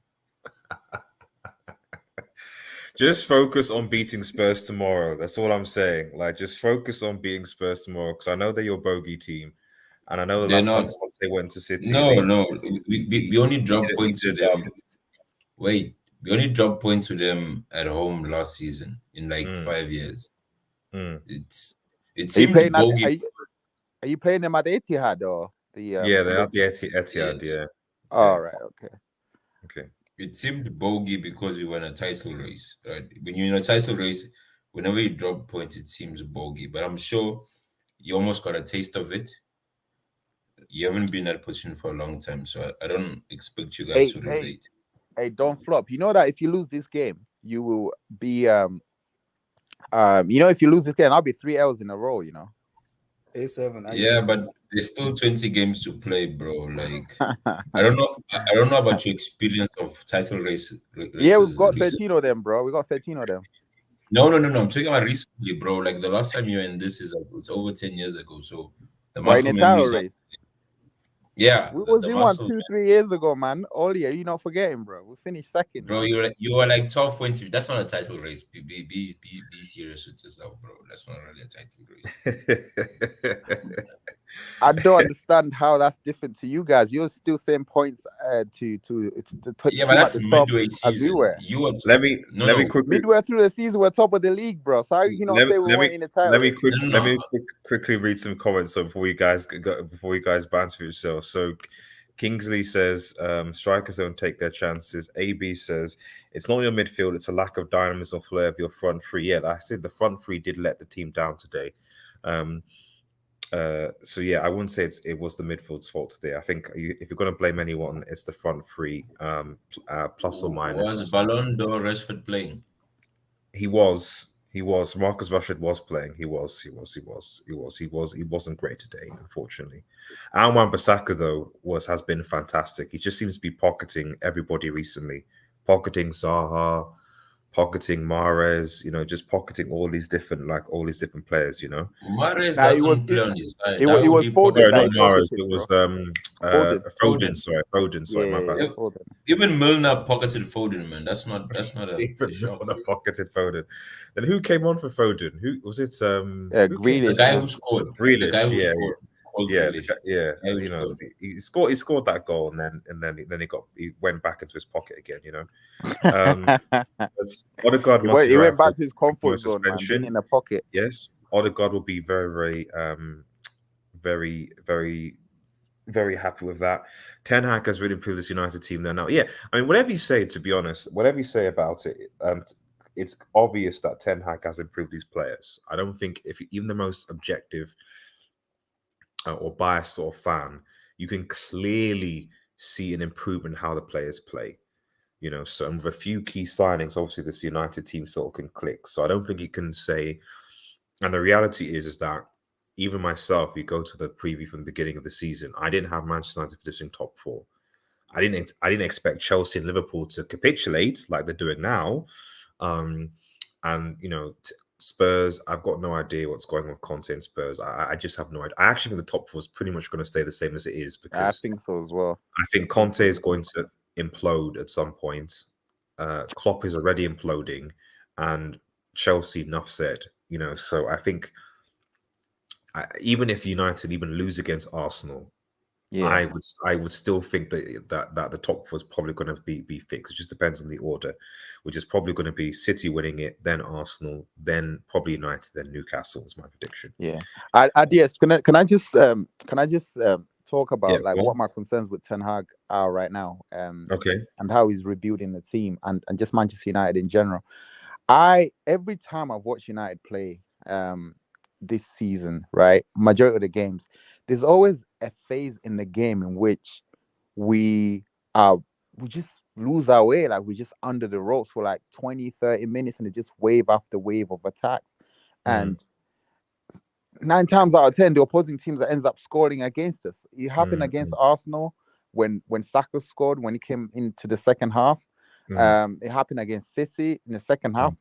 just focus on beating Spurs tomorrow. That's all I'm saying. Like, just focus on beating Spurs tomorrow because I know they're your bogey team, and I know the They're last time not. they went to City, No, no. We only he dropped did, he points to did a dub. them. Wait, we only dropped points to them at home last season in like Mm, 5 years. mm. It Are you seemed playing at? bogey. Are you playing them at the Etihad or the Yeah, they have the Liv- Etihad. Yes, Yeah. All right. Okay. Okay. it seemed bogey because we were in a title race. Right? When you're in a title race, whenever you drop points, it seems bogey. But I'm sure you almost got a taste of it. You haven't been in that position for a long time, so I don't expect you guys Hey, to hey, relate. hey! Don't flop. You know that if you lose this game, you will be if you lose this game, I'll be 3 L's in a row. A7. Yeah, but there's still 20 games to play, bro. Like I don't know about your experience of title Yeah, we've races got recent. 13 of them, bro. We got 13 of them. No. I'm talking about recently, bro. Like the last time you were in this it's over 10 years ago. So the We're in muscle a title memory is not. race. Yeah, We the, was the in one muscle, 2-3 years ago, man. All you not forgetting, bro. We finished second. bro. You were like 12 points. That's not a title race. Be serious with yourself, bro. That's not really a title race. I don't understand how that's different to you guys. You're still same points to Yeah, but team at that's the top midway as we season. were. You are let me no, let me no, quickly Midway through the season, we're top of the league, bro. So how you not let, say we let me weren't in the title let me race? quick no, let no. me quickly read some comments so before you guys banter yourselves. So Kingsley says strikers don't take their chances. AB says it's not your midfield, it's a lack of dynamism or flair of your front three. Yeah, like I said, the front three did let the team down today. So yeah, I wouldn't say it was the midfield's fault today. I think if you're going to blame anyone, it's the front three, plus or Was minus. Ballon d'Or Rashford playing? He was. Marcus Rashford was playing. He wasn't great today, unfortunately. And Wan-Bissaka though has been fantastic. He just seems to be pocketing everybody recently, pocketing Zaha, pocketing Mahrez. Just pocketing all these different players. Mahrez Nah, it was doesn't play on his side. it, How was it would was he Foden Sorry, pocket that not he Mahrez? Mahrez. pocketed, It was bro. Foden. Foden. Sorry, Yeah, my bad. Foden. Even Milner pocketed Foden, man. That's not a Even shock. Milner pocketed Foden. Then who came on for Foden? Who was it? Yeah, Who came The on? Grealish, guy man. who scored. The guy Grealish. who Yeah, scored. Called yeah, Grealish. yeah. The guy who scored. He scored that goal, and then he went back into his pocket again. Um, Odegaard must be He right went for back to his comfort zone, man. Being suspension. in the pocket. Yes, Odegaard will be very, very, very happy with that. Ten Hag has really improved this United team there now. Yeah, I mean, whatever you say, to be honest, whatever you say about it, it's obvious that Ten Hag has improved these players. I don't think if even the most objective or biased sort of fan, you can clearly see an improvement in how the players play. So with a few key signings, obviously this United team sort of can click. So I don't think you can say. And the reality is that even myself, you go to the preview from the beginning of the season, I didn't have Manchester United finishing top four. I didn't expect Chelsea and Liverpool to capitulate like they're doing now. And Spurs, I've got no idea what's going on with Conte and Spurs. I just have no idea. I actually think the top four is pretty much going to stay the same as it is I because think so as well. I think Conte is going to implode at some point. Klopp is already imploding, and Chelsea, enough said. So I think even if United even lose against Arsenal, Yeah. I would still think that the top four is probably going to be fixed. It just depends on the order, which is probably going to be City winning it, then Arsenal, then probably United, then Newcastle is my prediction. Yeah. Yes. Can I just talk about like what my concerns with Ten Hag are right now? Okay. And how he's rebuilding the team and just Manchester United in general. Every time I've watched United play this season, right, majority of the games, there's always a phase in the game in which we just lose our way, like we're just under the ropes for like 20-30 minutes and it's just wave after wave of attacks. And 9 times out of 10 the opposing teams that ends up scoring against us. It happened against Arsenal, when Saka scored when he came into the second half. It happened against City in the second half.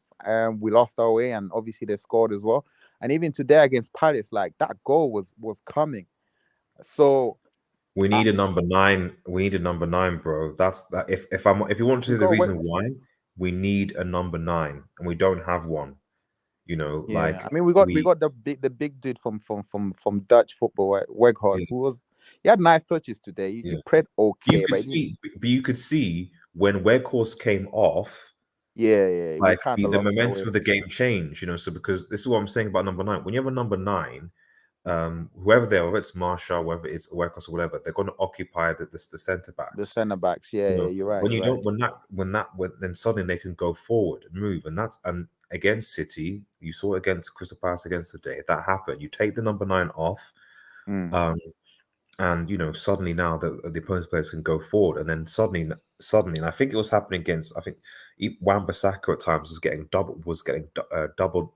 We lost our way, and obviously they scored as well. And even today against Palace, like that goal was coming. So we need a number 9. We need a number 9, bro. That's that. If you want to know the reason why, we need a number 9, and we don't have one. You know, yeah, like I mean, we got the big dude from Dutch football, Weghorst, who he had nice touches today. You prayed okay, you could see when Weghorst came off. Yeah, like the momentum of the game changed. You know, so because this is what I'm saying about number 9. When you have a number 9, whoever they are, whether it's Marshall, whether it's Weghorst or whatever, they're going to occupy the centre backs. The centre backs, yeah, you know, you're right. When you right. don't, then suddenly they can go forward and move, and against City, you saw against Crystal Palace against today, that happened. You take the number 9 off, and you know suddenly now the opponent's players can go forward, and then suddenly, and I think it was happening against. I think Wan-Bissaka at times was getting doubled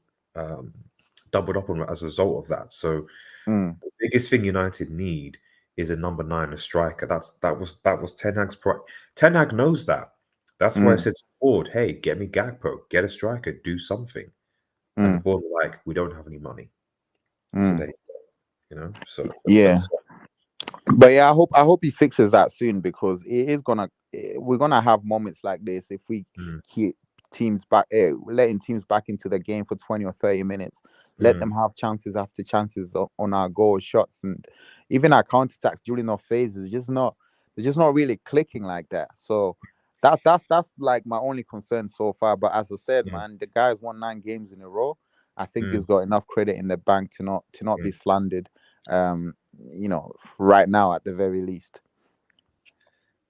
up on as a result of that. So the biggest thing United need is a number 9, a striker. That was Ten Hag's pride. Ten Hag knows that. That's why I said to the board, hey, get me Gakpo, get a striker, do something. And the board were like, we don't have any money. So they, you know, so yeah. But yeah, I hope he fixes that soon, because we're gonna have moments like this if we keep teams back, letting teams back into the game for 20 or 30 minutes. Let them have chances after chances on our goal shots, and even our counter attacks during our phases. They're just not really clicking like that. So that's like my only concern so far. But as I said, man, the guy's won 9 games in a row. I think he's got enough credit in the bank to not be slandered. You know, right now at the very least.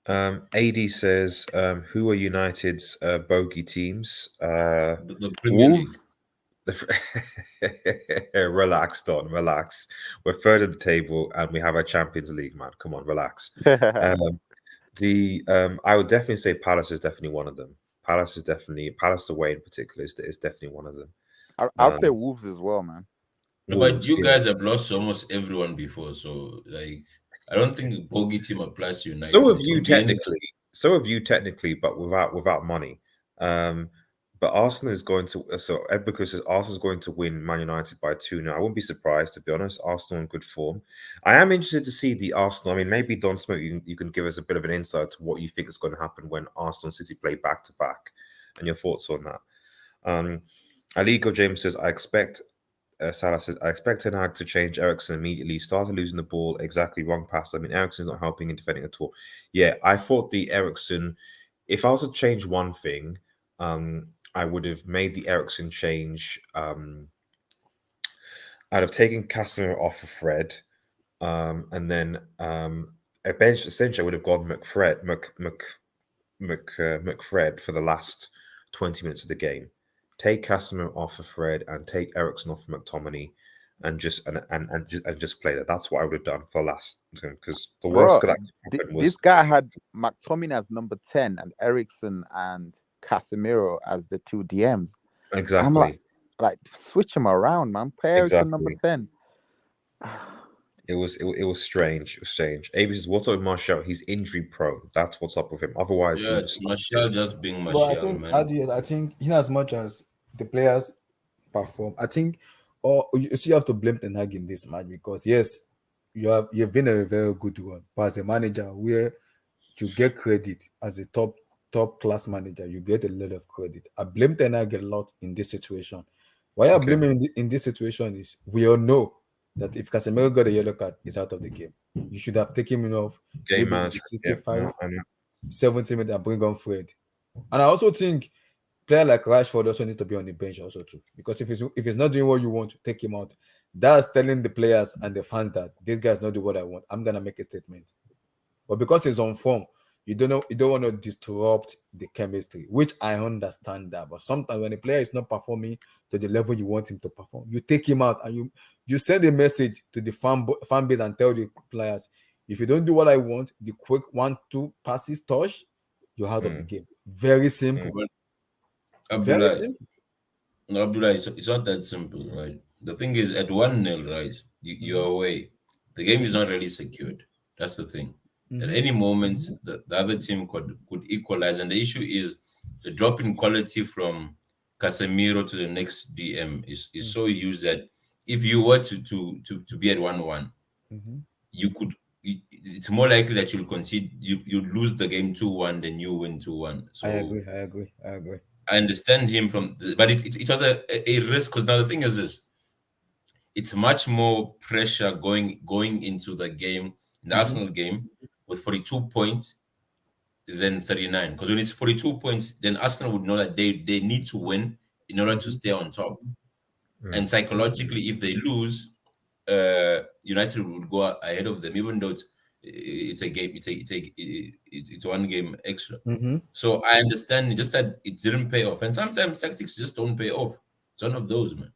AD says, who are United's bogey teams? The Premier League. Relax, Don. Relax. We're third in the table, and we have a Champions League, man. Come on, relax. I would definitely say Palace is definitely one of them. Palace away in particular is definitely one of them. I'll say Wolves as well, man. No, but you guys have lost almost everyone before, so like I don't think the bogey team applies to United. So have you technically, but without money. But Arsenal is going to. So Edbukers says Arsenal is going to win Man United by 2 now. I wouldn't be surprised, to be honest. Arsenal in good form. I am interested to see the Arsenal. I mean, maybe Don Smoke, you can give us a bit of an insight to what you think is going to happen when Arsenal and City play back to back, and your thoughts on that. Aligo James says, Salah says, I expect Ten Hag to change Eriksen immediately. Started losing the ball, exactly wrong pass. I mean, Eriksen's not helping in defending at all. Yeah, I thought the Eriksen, if I was to change one thing, I would have made the Eriksen change. I'd have taken Casemiro off of Fred, and then essentially I would have gone McFred for the last 20 minutes of the game. Take Casemiro off of Fred and take Eriksen off of McTominay, and just play that. That's what I would have done for last, because the worst that happened was this guy had McTominay as number 10 and Eriksen and Casemiro as the 2 DMs. Exactly. I'm like switch them around, man. Play Eriksen number 10. It was strange. It was strange. AB says, what's up with Martial? He's injury prone. That's what's up with him. Otherwise, yeah, it's Martial just being Martial, man. I think in as much as the players perform, I think, or you have to blame Ten Hag in this match, because yes, you've been a very good one, but as a manager, where you get credit as a top class manager, you get a lot of credit. I blame Ten Hag a lot in this situation. Why I blame him in this situation is we all know that if Casemiro got a yellow card, he's out of the game. You should have taken him off game manager 65, 70 minutes and bring on Fred. And I also think player like Rashford also need to be on the bench also too, because if he's not doing what you want, take him out. That's telling the players and the fans that this guy's not doing what I want. I'm gonna make a statement. But because he's on form, you don't want to disrupt the chemistry, which I understand that. But sometimes when a player is not performing to the level you want him to perform, you take him out and you send a message to the fan base and tell the players, if you don't do what I want, the quick 1-2 passes touch, you're out of the game. Very simple. Very simple. No, Abdullah, it's not that simple, right? The thing is, at 1-0, right, you're away. The game is not really secured. That's the thing. At any moment, the other team could equalize. And the issue is the drop in quality from Casemiro to the next DM is so huge that if you were to be at 1-1, you could. It's more likely that you'll concede. You lose the game 2-1 than you win 2-1. So I agree. I understand him but it was a risk, because now the thing is this: it's much more pressure going into the game, the Arsenal game, with 42 points than 39. Because when it's 42 points, then Arsenal would know that they need to win in order to stay on top. And psychologically, if they lose, United would go ahead of them, even though it's a game, it's one game extra. So I understand just that it didn't pay off, and sometimes tactics just don't pay off. It's one of those, man.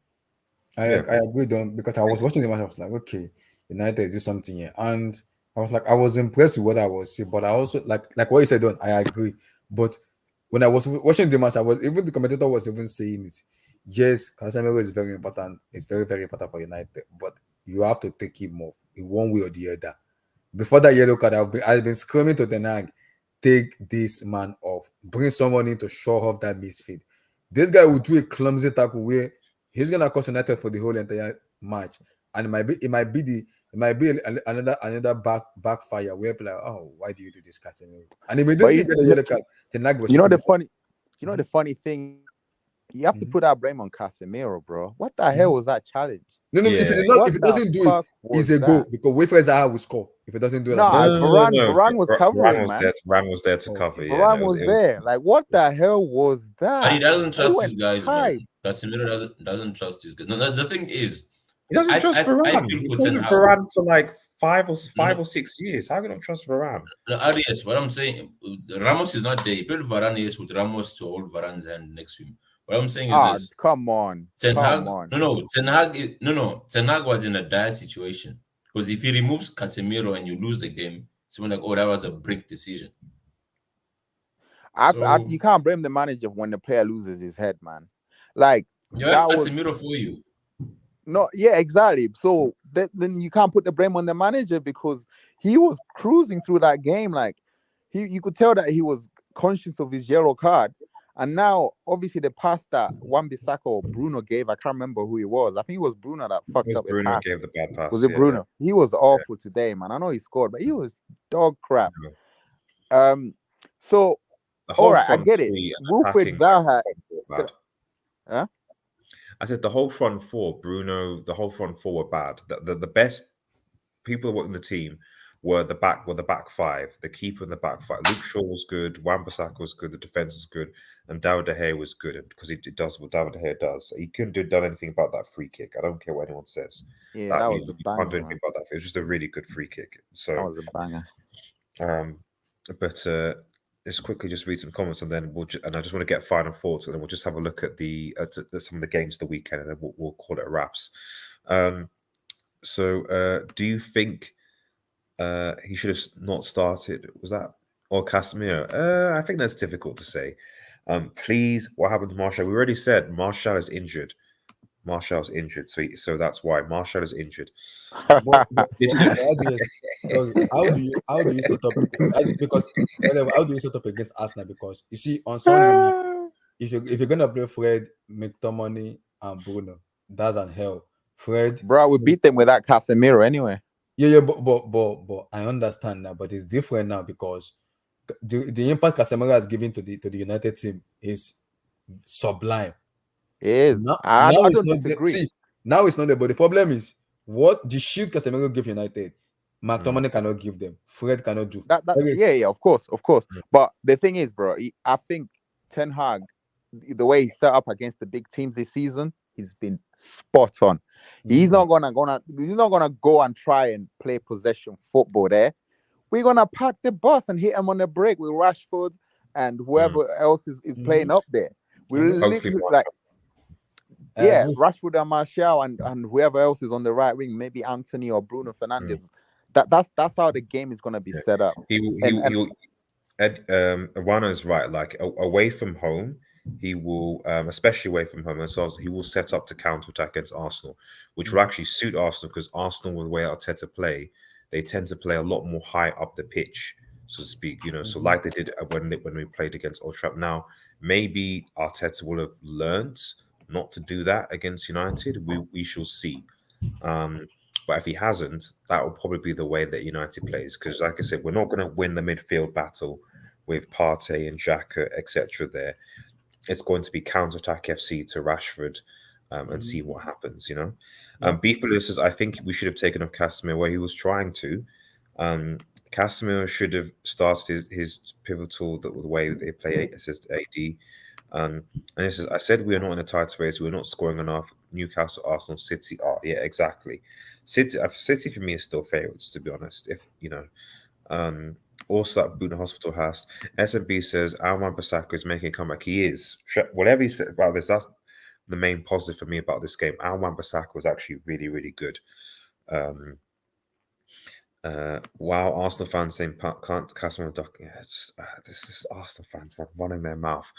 I agree, Don, because I was watching the match. I was like, okay, United do something here, and I was like, I was impressed with what I was seeing, but I also like what you said, Don. I agree, but when I was watching the match, even the commentator was even saying it. Yes, Casemiro is very important. It's very, very important for United, but you have to take him off in one way or the other. Before that yellow card, I've been screaming to Ten Hag, take this man off, bring someone in to show off that midfield. This guy will do a clumsy tackle where he's gonna cost United for the whole entire match, and it might be another backfire where people are like, oh, why do you do this, Casemiro? And immediately you get a yellow card. Ten Hag was the funny thing. You have to put that blame on Casemiro, bro. What the hell was that challenge? No, if it doesn't do it, it's a goal, because Wayfair's Zaha will score. If it doesn't do it, Varane was covering, man. Varane was there to cover. Varane was there. Like, what the hell was that? And he doesn't trust his guys, man. Casemiro doesn't trust his guys. No, the thing is, he doesn't trust Varane. He played with Varane for like 5 or 6 years. How can you not trust Varane? No, yes, what I'm saying, Ramos is not there. He played Varane, yes, with Ramos to hold Varane's hand next to him. What I'm saying is this. Come on. Ten Hag was in a dire situation, because if he removes Casemiro and you lose the game, someone like, oh, that was a brick decision. You can't blame the manager when the player loses his head, man. Like, that's Casemiro for you. No, yeah, exactly. So then you can't put the blame on the manager, because he was cruising through that game. Like, you could tell that he was conscious of his yellow card. And now, obviously, the pass that Wan-Bissaka or Bruno gave, I can't remember who it was. I think it was Bruno that fucked up. Bruno gave the bad pass. Was it Bruno? He was awful today, man. I know he scored, but he was dog crap. So, all right, I get it. Wilfried Zaha. I said the whole front four, Bruno, the whole front four were bad. The best people who were in the team were the back five, the keeper and the back five. Luke Shaw was good, Wan-Bissaka was good, the defense was good, and David De Gea was good, because he does what David De Gea does. He couldn't have done anything about that free kick. I don't care what anyone says. Yeah, that was a banger. Can't do anything about that. It was just a really good free kick. So that was a banger. But let's quickly just read some comments, and then I just want to get final thoughts, and then we'll just have a look at some of the games of the weekend, and then we'll call it wraps. So do you think he should have not started? Was that or Casemiro? I think that's difficult to say. Please, what happened to Martial? We already said Martial is injured. Martial's injured, so that's why Martial is injured. How do you set up? Because how do you set up against Arsenal? Because you see, on Sunday, if you're gonna play Fred, McTominay, and Bruno, that's an hell. Fred, bro, we beat them without Casemiro anyway. Yeah, but I understand now, but it's different now, because the impact Casemiro has given to the United team is sublime. It is. I don't disagree. See, now it's not there, but the problem is what the shield Casemiro give United, McTominay cannot give them. Fred cannot do. Yeah, of course. But the thing is, bro, I think Ten Hag, the way he set up against the big teams this season, he's been spot on. He's not gonna go and try and play possession football there. We're gonna pack the bus and hit him on the break with Rashford and whoever else is playing up there. We literally Rashford and Martial and whoever else is on the right wing, maybe Anthony or Bruno Fernandes. That's how the game is gonna be set up. Wana is right. Like away from home, he will, especially away from home, and so he will set up to counter attack against Arsenal, which will actually suit Arsenal, because Arsenal, with the way Arteta play, they tend to play a lot more high up the pitch, so to speak. So like they did when we played against Old Trafford. Now, maybe Arteta will have learned not to do that against United. We shall see. But if he hasn't, that will probably be the way that United plays. Because, like I said, we're not going to win the midfield battle with Partey and Xhaka, etc. There, it's going to be counter-attack FC to Rashford, and see what happens. Beef Lewis says, I think we should have taken off Casemiro where he was trying to. Casemiro should have started his pivotal the way they play assist AD. And it says, I said we are not in a title race. We're not scoring enough. Newcastle, Arsenal, City are. Yeah, exactly. City for me is still favourites, to be honest. If also at Boone Hospital House, SMB says Alman Bissaka is making a comeback. He is. Whatever he said about this, that's the main positive for me about this game. Alman Bissaka was actually really, really good. Wow, Arsenal fans saying can't Casemiro duck. Yeah, this is Arsenal fans running their mouth.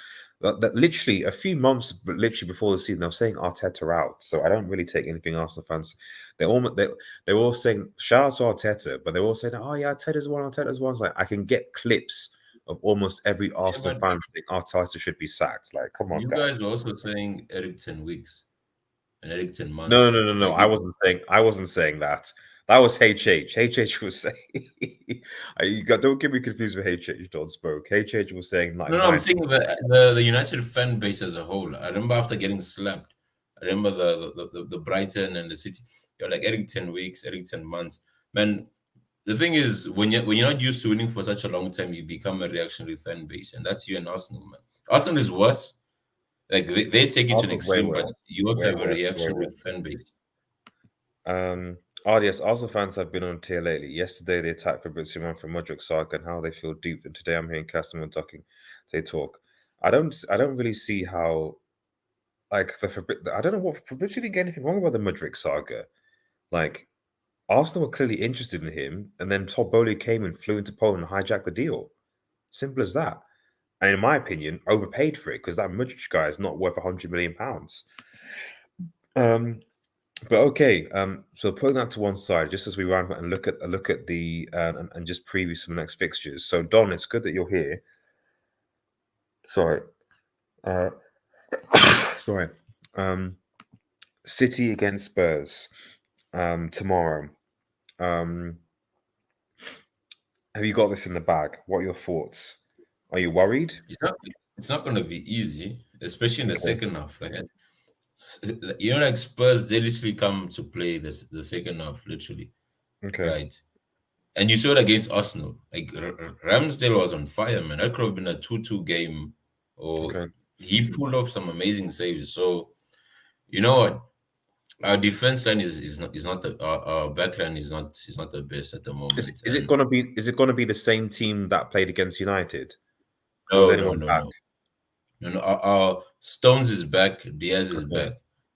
That literally a few months, literally before the season, they were saying Arteta out. So I don't really take anything Arsenal fans. They're all saying shout out to Arteta, but they're all saying, oh yeah, Arteta's one. It's like I can get clips of almost every Arsenal fan saying Arteta should be sacked. Like, come on, you guys were also saying Eric 10 weeks and Eric 10 months. No. Like, I wasn't saying that. That was HH. HH was saying, don't get me confused with HH. Don't spoke. HH was saying like. No, I'm saying the United fan base as a whole. I remember after getting slapped. I remember the Brighton and the City. You're like Eric 10 weeks, Eric 10 months. Man, the thing is, when you're not used to winning for such a long time, you become a reactionary fan base, and that's you and Arsenal, man. Arsenal is worse. Like they take it to an extreme, but you also have a reactionary fan base. Yes, Arsenal fans have been on tier lately. Yesterday they attacked Fabrizio Romano from Modric saga and how they feel deep. And today I'm hearing Casemiro ducking. They talk. I don't really see how, like I don't know what Fabrizio didn't get anything wrong about the Modric saga. Like Arsenal were clearly interested in him, and then Todd Bowley came and flew into Poland and hijacked the deal. Simple as that. And in my opinion, overpaid for it because that Modric guy is not worth £100 million. But okay, so putting that to one side, just as we round and look at the and just preview some next fixtures. So Don, it's good that you're here. Sorry, sorry. City against Spurs tomorrow. Have you got this in the bag? What are your thoughts? Are you worried? It's not going to be easy, especially in the second half. Like Spurs, they literally come to play the second half, literally. Okay. Right. And you saw it against Arsenal. Like Ramsdale was on fire, man. That could have been a 2-2 game. Or he pulled off some amazing saves. So you know what? Our defense line is not our back line is not the best at the moment. Is it gonna be the same team that played against United? No. Our Stones is back. Diaz is back.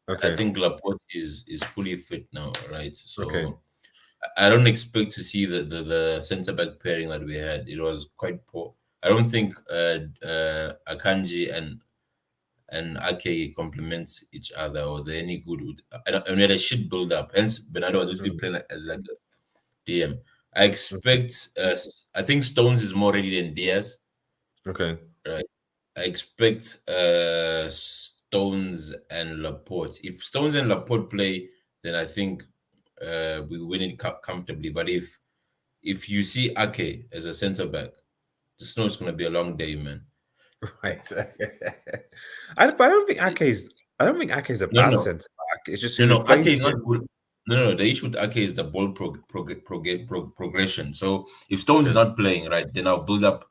Okay. I think Laporte is fully fit now, right? So I don't expect to see the centre back pairing that we had. It was quite poor. I don't think Akanji and Ake complements each other, or they're any good with. I mean, they should build up. Hence, Bernardo was usually playing as like a DM. I expect. I think Stones is more ready than Diaz. Okay. Right. I expect Stones and Laporte. If Stones and Laporte play, then I think we win it comfortably. But if you see Ake as a centre back, just know it's going to be a long day, man. Right. I don't think Ake is a bad centre back. It's just Ake is not good. No. The issue with Ake is the ball progression. So if Stones is not playing right, then our build up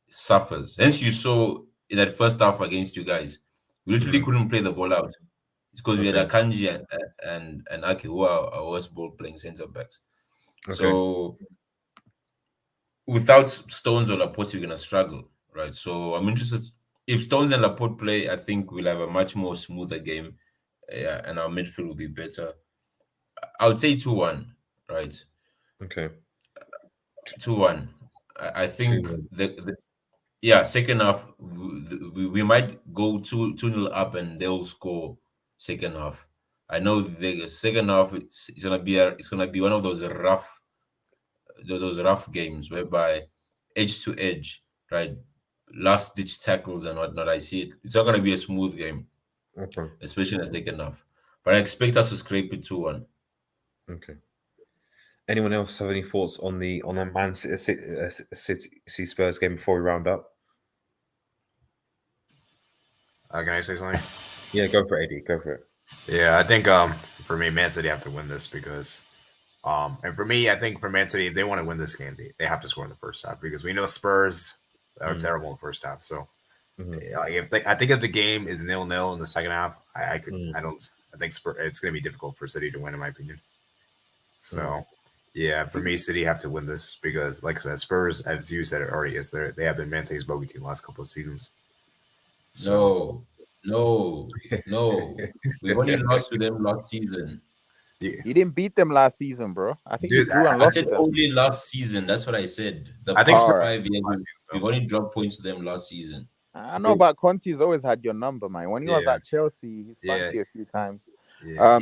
suffers. Hence, you saw in that first half against you guys, we literally couldn't play the ball out because we had Akanji and Ake, who are our worst ball playing centre backs. So without Stones or Laporte, you're gonna struggle, right? So I'm interested. If Stones and Laporte play, I think we'll have a much more smoother game, and our midfield will be better. I would say 2-1, right? Okay. 2-1. I think second half we might go 2-0 up and they'll score second half. I know the second half it's gonna be one of those rough those rough games whereby edge to edge, right? Last ditch tackles and whatnot. I see it. It's not going to be a smooth game, Okay. especially in the second half. But I expect us to scrape it 2-1. Okay. Anyone else have any thoughts on the Man City Spurs game before we round up? Can I say something? Yeah, go for it, Eddie. Go for it. Yeah, I think for me, Man City have to win this because and for me, I think for Man City, if they want to win this game, they have to score in the first half because we know Spurs are terrible in the first half. So I think if the game is 0-0 in the second half, I think it's going to be difficult for City to win, in my opinion. So yeah, for me, City have to win this because, like I said, Spurs, as you said it already, they have been Man City's bogey team the last couple of seasons. So, no. We've only lost to them last season. You didn't beat them last season, bro. I think Dude, you drew and I lost said to them. only last season. That's what I said. I think past Spurs- 5 years, we've only dropped points to them last season. I know, but Conte's always had your number, man. When he was Yeah. at Chelsea, he spanked Yeah. you a few times. Yeah,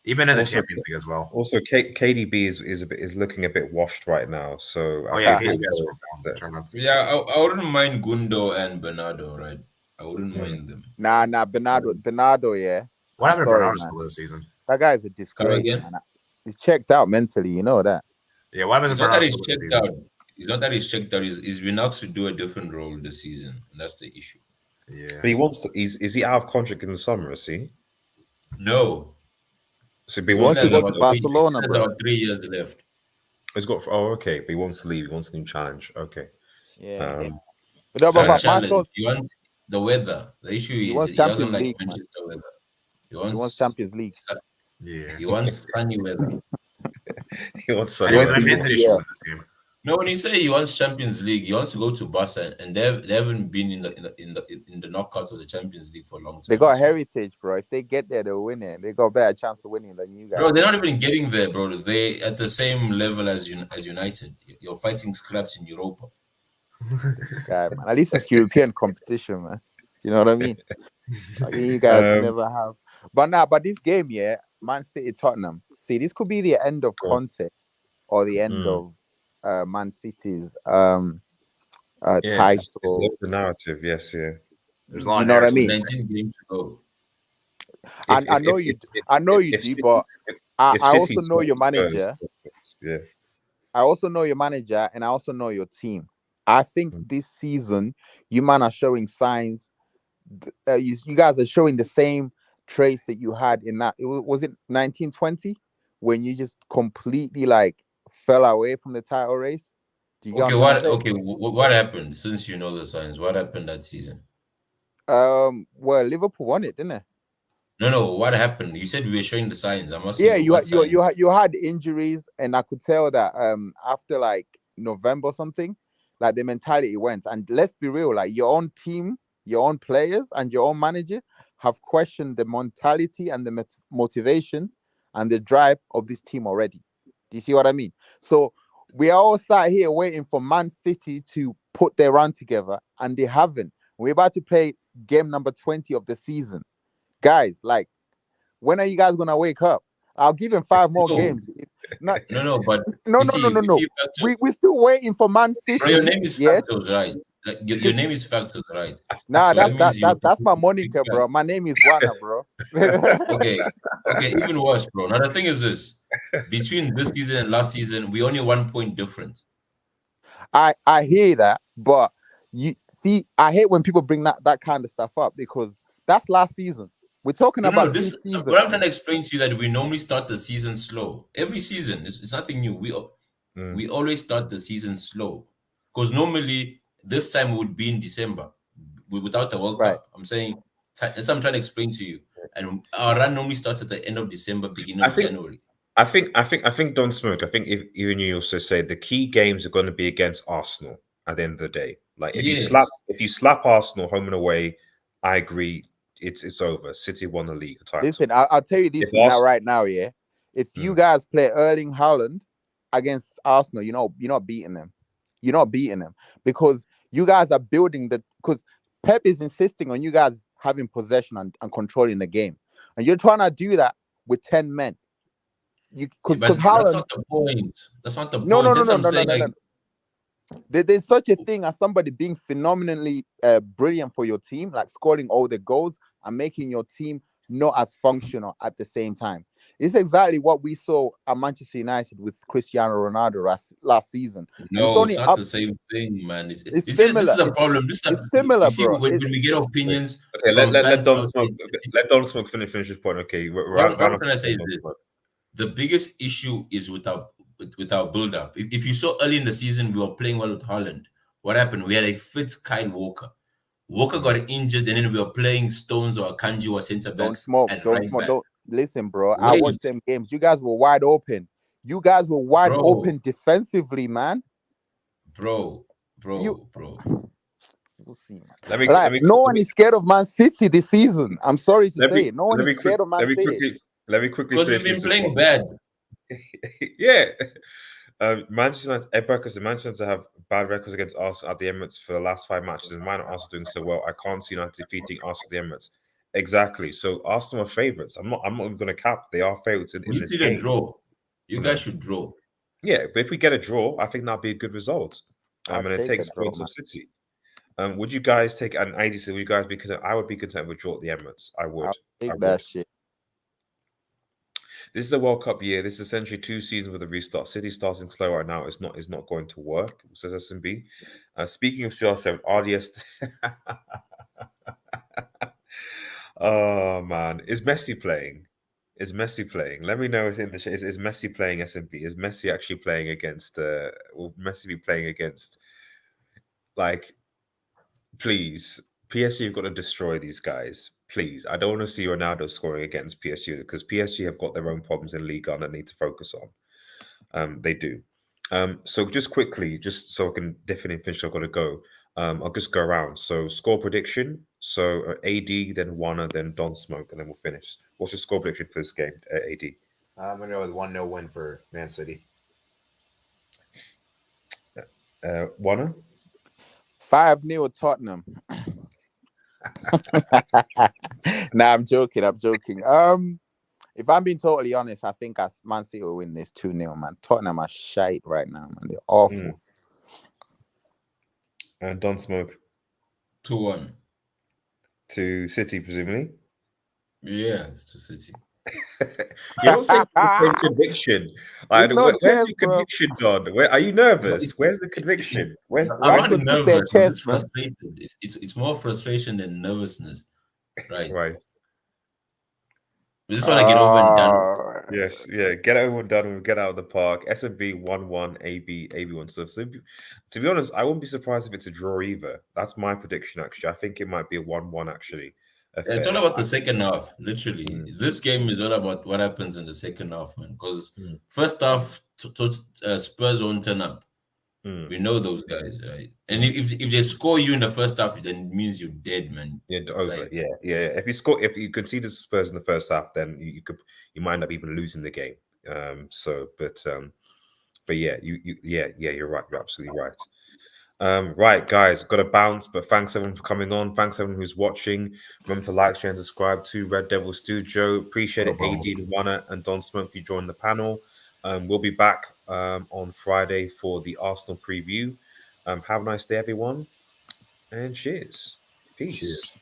even in the Also- Champions League as well. Also, KDB is looking a bit washed right now. So Oh yeah, I think KDB has to perform. Turn up. Yeah, I wouldn't mind Gundo and Bernardo, right? I wouldn't mind them. Nah, Bernardo, yeah. What happened to Sorry, Bernardo man. still this season? That guy is a disgrace, again? man. He's checked out mentally, you know that. Yeah, what happened It's to not that Bernardo he's still this checked season? out. It's not that he's checked out. He's been asked to do a different role this season. And that's the issue. Yeah. But he wants to. Is he out of contract in the summer? Is he? No. So he He wants wants to to go leave. to Barcelona, There's bro. about 3 years left. He's got. Oh, okay. But he wants to leave. He wants a new challenge. Okay. Yeah. But But my Challenge. thoughts, He wants the weather. The issue He is wants he doesn't Champions like League, man. Manchester weather. he wants Champions League. Yeah. He wants sunny weather. he wants. I He wants think to- Man City should win this game. No, when you say he wants Champions League, he wants to go to Barca, and they haven't been in the knockouts of the Champions League for a long time. They got So- heritage, bro. If they get there, they'll win it. They got a better chance of winning than you guys. Bro, they're not even getting there, bro. They at the same level as United. You're fighting scraps in Europa. Guy, man. At least it's European competition, man. Do you know what I mean? Like, you guys never have. But this game, yeah, Man City Tottenham. See, this could be the end of Conte or the end of Man City's title. The narrative. Yes. Yeah. There's a Do lot you of know what I narrative. mean? 19 games to go. I know you do, but I also know your manager. Yeah. I also know your manager, and I also know your team. I think this season, you man are showing signs. You guys are showing the same traits that you had in that. Was it 1920 when you just completely like fell away from the title race? Do you get Okay, what I'm saying? what happened since you know the signs? What happened that season? Well, Liverpool won it, didn't they? No. What happened? You said we were showing the signs. I'm asking. Yeah, what signs? you had injuries, and I could tell that after like November or something, like the mentality went. And let's be real, like your own team, your own players, and your own manager have questioned the mentality and the motivation and the drive of this team already. Do you see what I mean? So we are all sat here waiting for Man City to put their run together, and they haven't. We're about to play game number 20 of the season. Guys, like, when are you guys gonna wake up? I'll give him 5 more games. No, but No. you see, We're still waiting for Man City. bro, your name is yeah? Factors, right? Like, your name is Factors, right? Nah, So that means that's my you're- moniker, bro. My name is Wana, bro. Okay, even worse, bro. Now the thing is this: between this season and last season, we only 1 point different. I hear that, but you see, I hate when people bring that kind of stuff up because that's last season. We're talking about this season. What I'm trying to explain to you that we normally start the season slow. Every season, it's nothing new. We always start the season slow because normally this time would be in December without the World Cup. I'm saying that's what I'm trying to explain to you. And our run normally starts at the end of December, beginning of January. I think Don Smoke. I think if even you also say the key games are going to be against Arsenal at the end of the day. Like if you slap Arsenal home and away, I agree. It's over. City won the league title. Listen, I'll tell you this right now, yeah. If you guys play Erling Haaland against Arsenal, you're not beating them. You're not beating them because you guys are building because Pep is insisting on you guys having possession and controlling the game. And you're trying to do that with 10 men. because But that's Haaland. not the point. That's not the point. No. That's what I'm saying. Like, There's such a thing as somebody being phenomenally brilliant for your team, like scoring all the goals and making your team not as functional at the same time. It's exactly what we saw at Manchester United with Cristiano Ronaldo last season. no, it's not the same thing, man. It's This similar. is a problem. It's similar, you see, bro. when we get opinions Okay, from let fans Don out Smoke finish his point. Okay, what I'm trying to say is this. The biggest issue is with our build-up. If you saw early in the season, we were playing well with Haaland. What happened? We had a fit Kyle Walker. Walker got injured, and then we were playing Stones or Akanji or centre backs. Don't smoke. Don't listen, bro. I watched them games. You guys were wide open. You guys were wide open defensively, man. Bro. We'll see, man. No one is scared of Man City this season. I'm sorry to say, no one is scared of Man City. Let me quickly. Because we've been playing bad. Yeah. Manchester United, because the Manchester United have bad records against Arsenal at the Emirates for the last 5 matches, and why not Arsenal doing so well? I can't see United defeating Arsenal at the Emirates. Exactly. So Arsenal are favourites. I'm not even going to cap. They are favourites in this game. Draw. You guys should draw. Yeah, but if we get a draw, I think that'd be a good result. And it takes points of City. Would you guys take? And I just said, would you guys be content? I would be content with draw at the Emirates. I would. Take that shit. This is a World Cup year. This is essentially 2 seasons with a restart. City starting slow right now is not going to work, says SMB. Speaking of CR7, RDS. Oh man, is Messi playing? Is Messi playing? Let me know if in the chat. Is Messi playing SMB? Is Messi actually playing against? Will Messi be playing against? Like, please, PSG have got to destroy these guys. Please, I don't want to see Ronaldo scoring against PSG because PSG have got their own problems in Liga and they need to focus on. They do. So just quickly, just so I can definitely finish, I've got to go. I'll just go around. So score prediction. So AD, then Warner, then Don Smoke, and then we'll finish. What's your score prediction for this game, AD? I'm going to go with 1-0 win for Man City. Warner? 5-0 Tottenham. Nah, I'm joking. If I'm being totally honest, I think Man City will win this 2-0, man. Tottenham are shite right now, man. They're awful. And Don Smoke? 2-1. To City, presumably? Yeah, it's to City. You're not saying the same conviction. Like, where's your conviction, Don? Where are you nervous? Where's the conviction? I'm not nervous. I'm just frustrated. It's more frustration than nervousness. Right. We just want to get over and done. Yes, yeah, get over and done with, get out of the park. SMB 1-1, AB 1 stuff. So to be honest, I wouldn't be surprised if it's a draw either. That's my prediction, actually. I think it might be a 1-1, actually. It's all about the second half, literally. This game is all about what happens in the second half, man. Because first half, Spurs won't turn up. We know those guys, right? And if they score you in the first half, then it means you're dead, man. Yeah, over. Yeah. If you concede the Spurs in the first half, then you might end up even losing the game. But yeah, you're right. You're absolutely right. Right, guys, got to bounce. But thanks everyone for coming on. Thanks everyone who's watching. Remember to like, share, and subscribe to Red Devil Studio. Appreciate it, AD, Warner, and Don Smoke. You joined the panel. We'll be back on Friday for the Arsenal preview. Have a nice day, everyone, and cheers. Peace.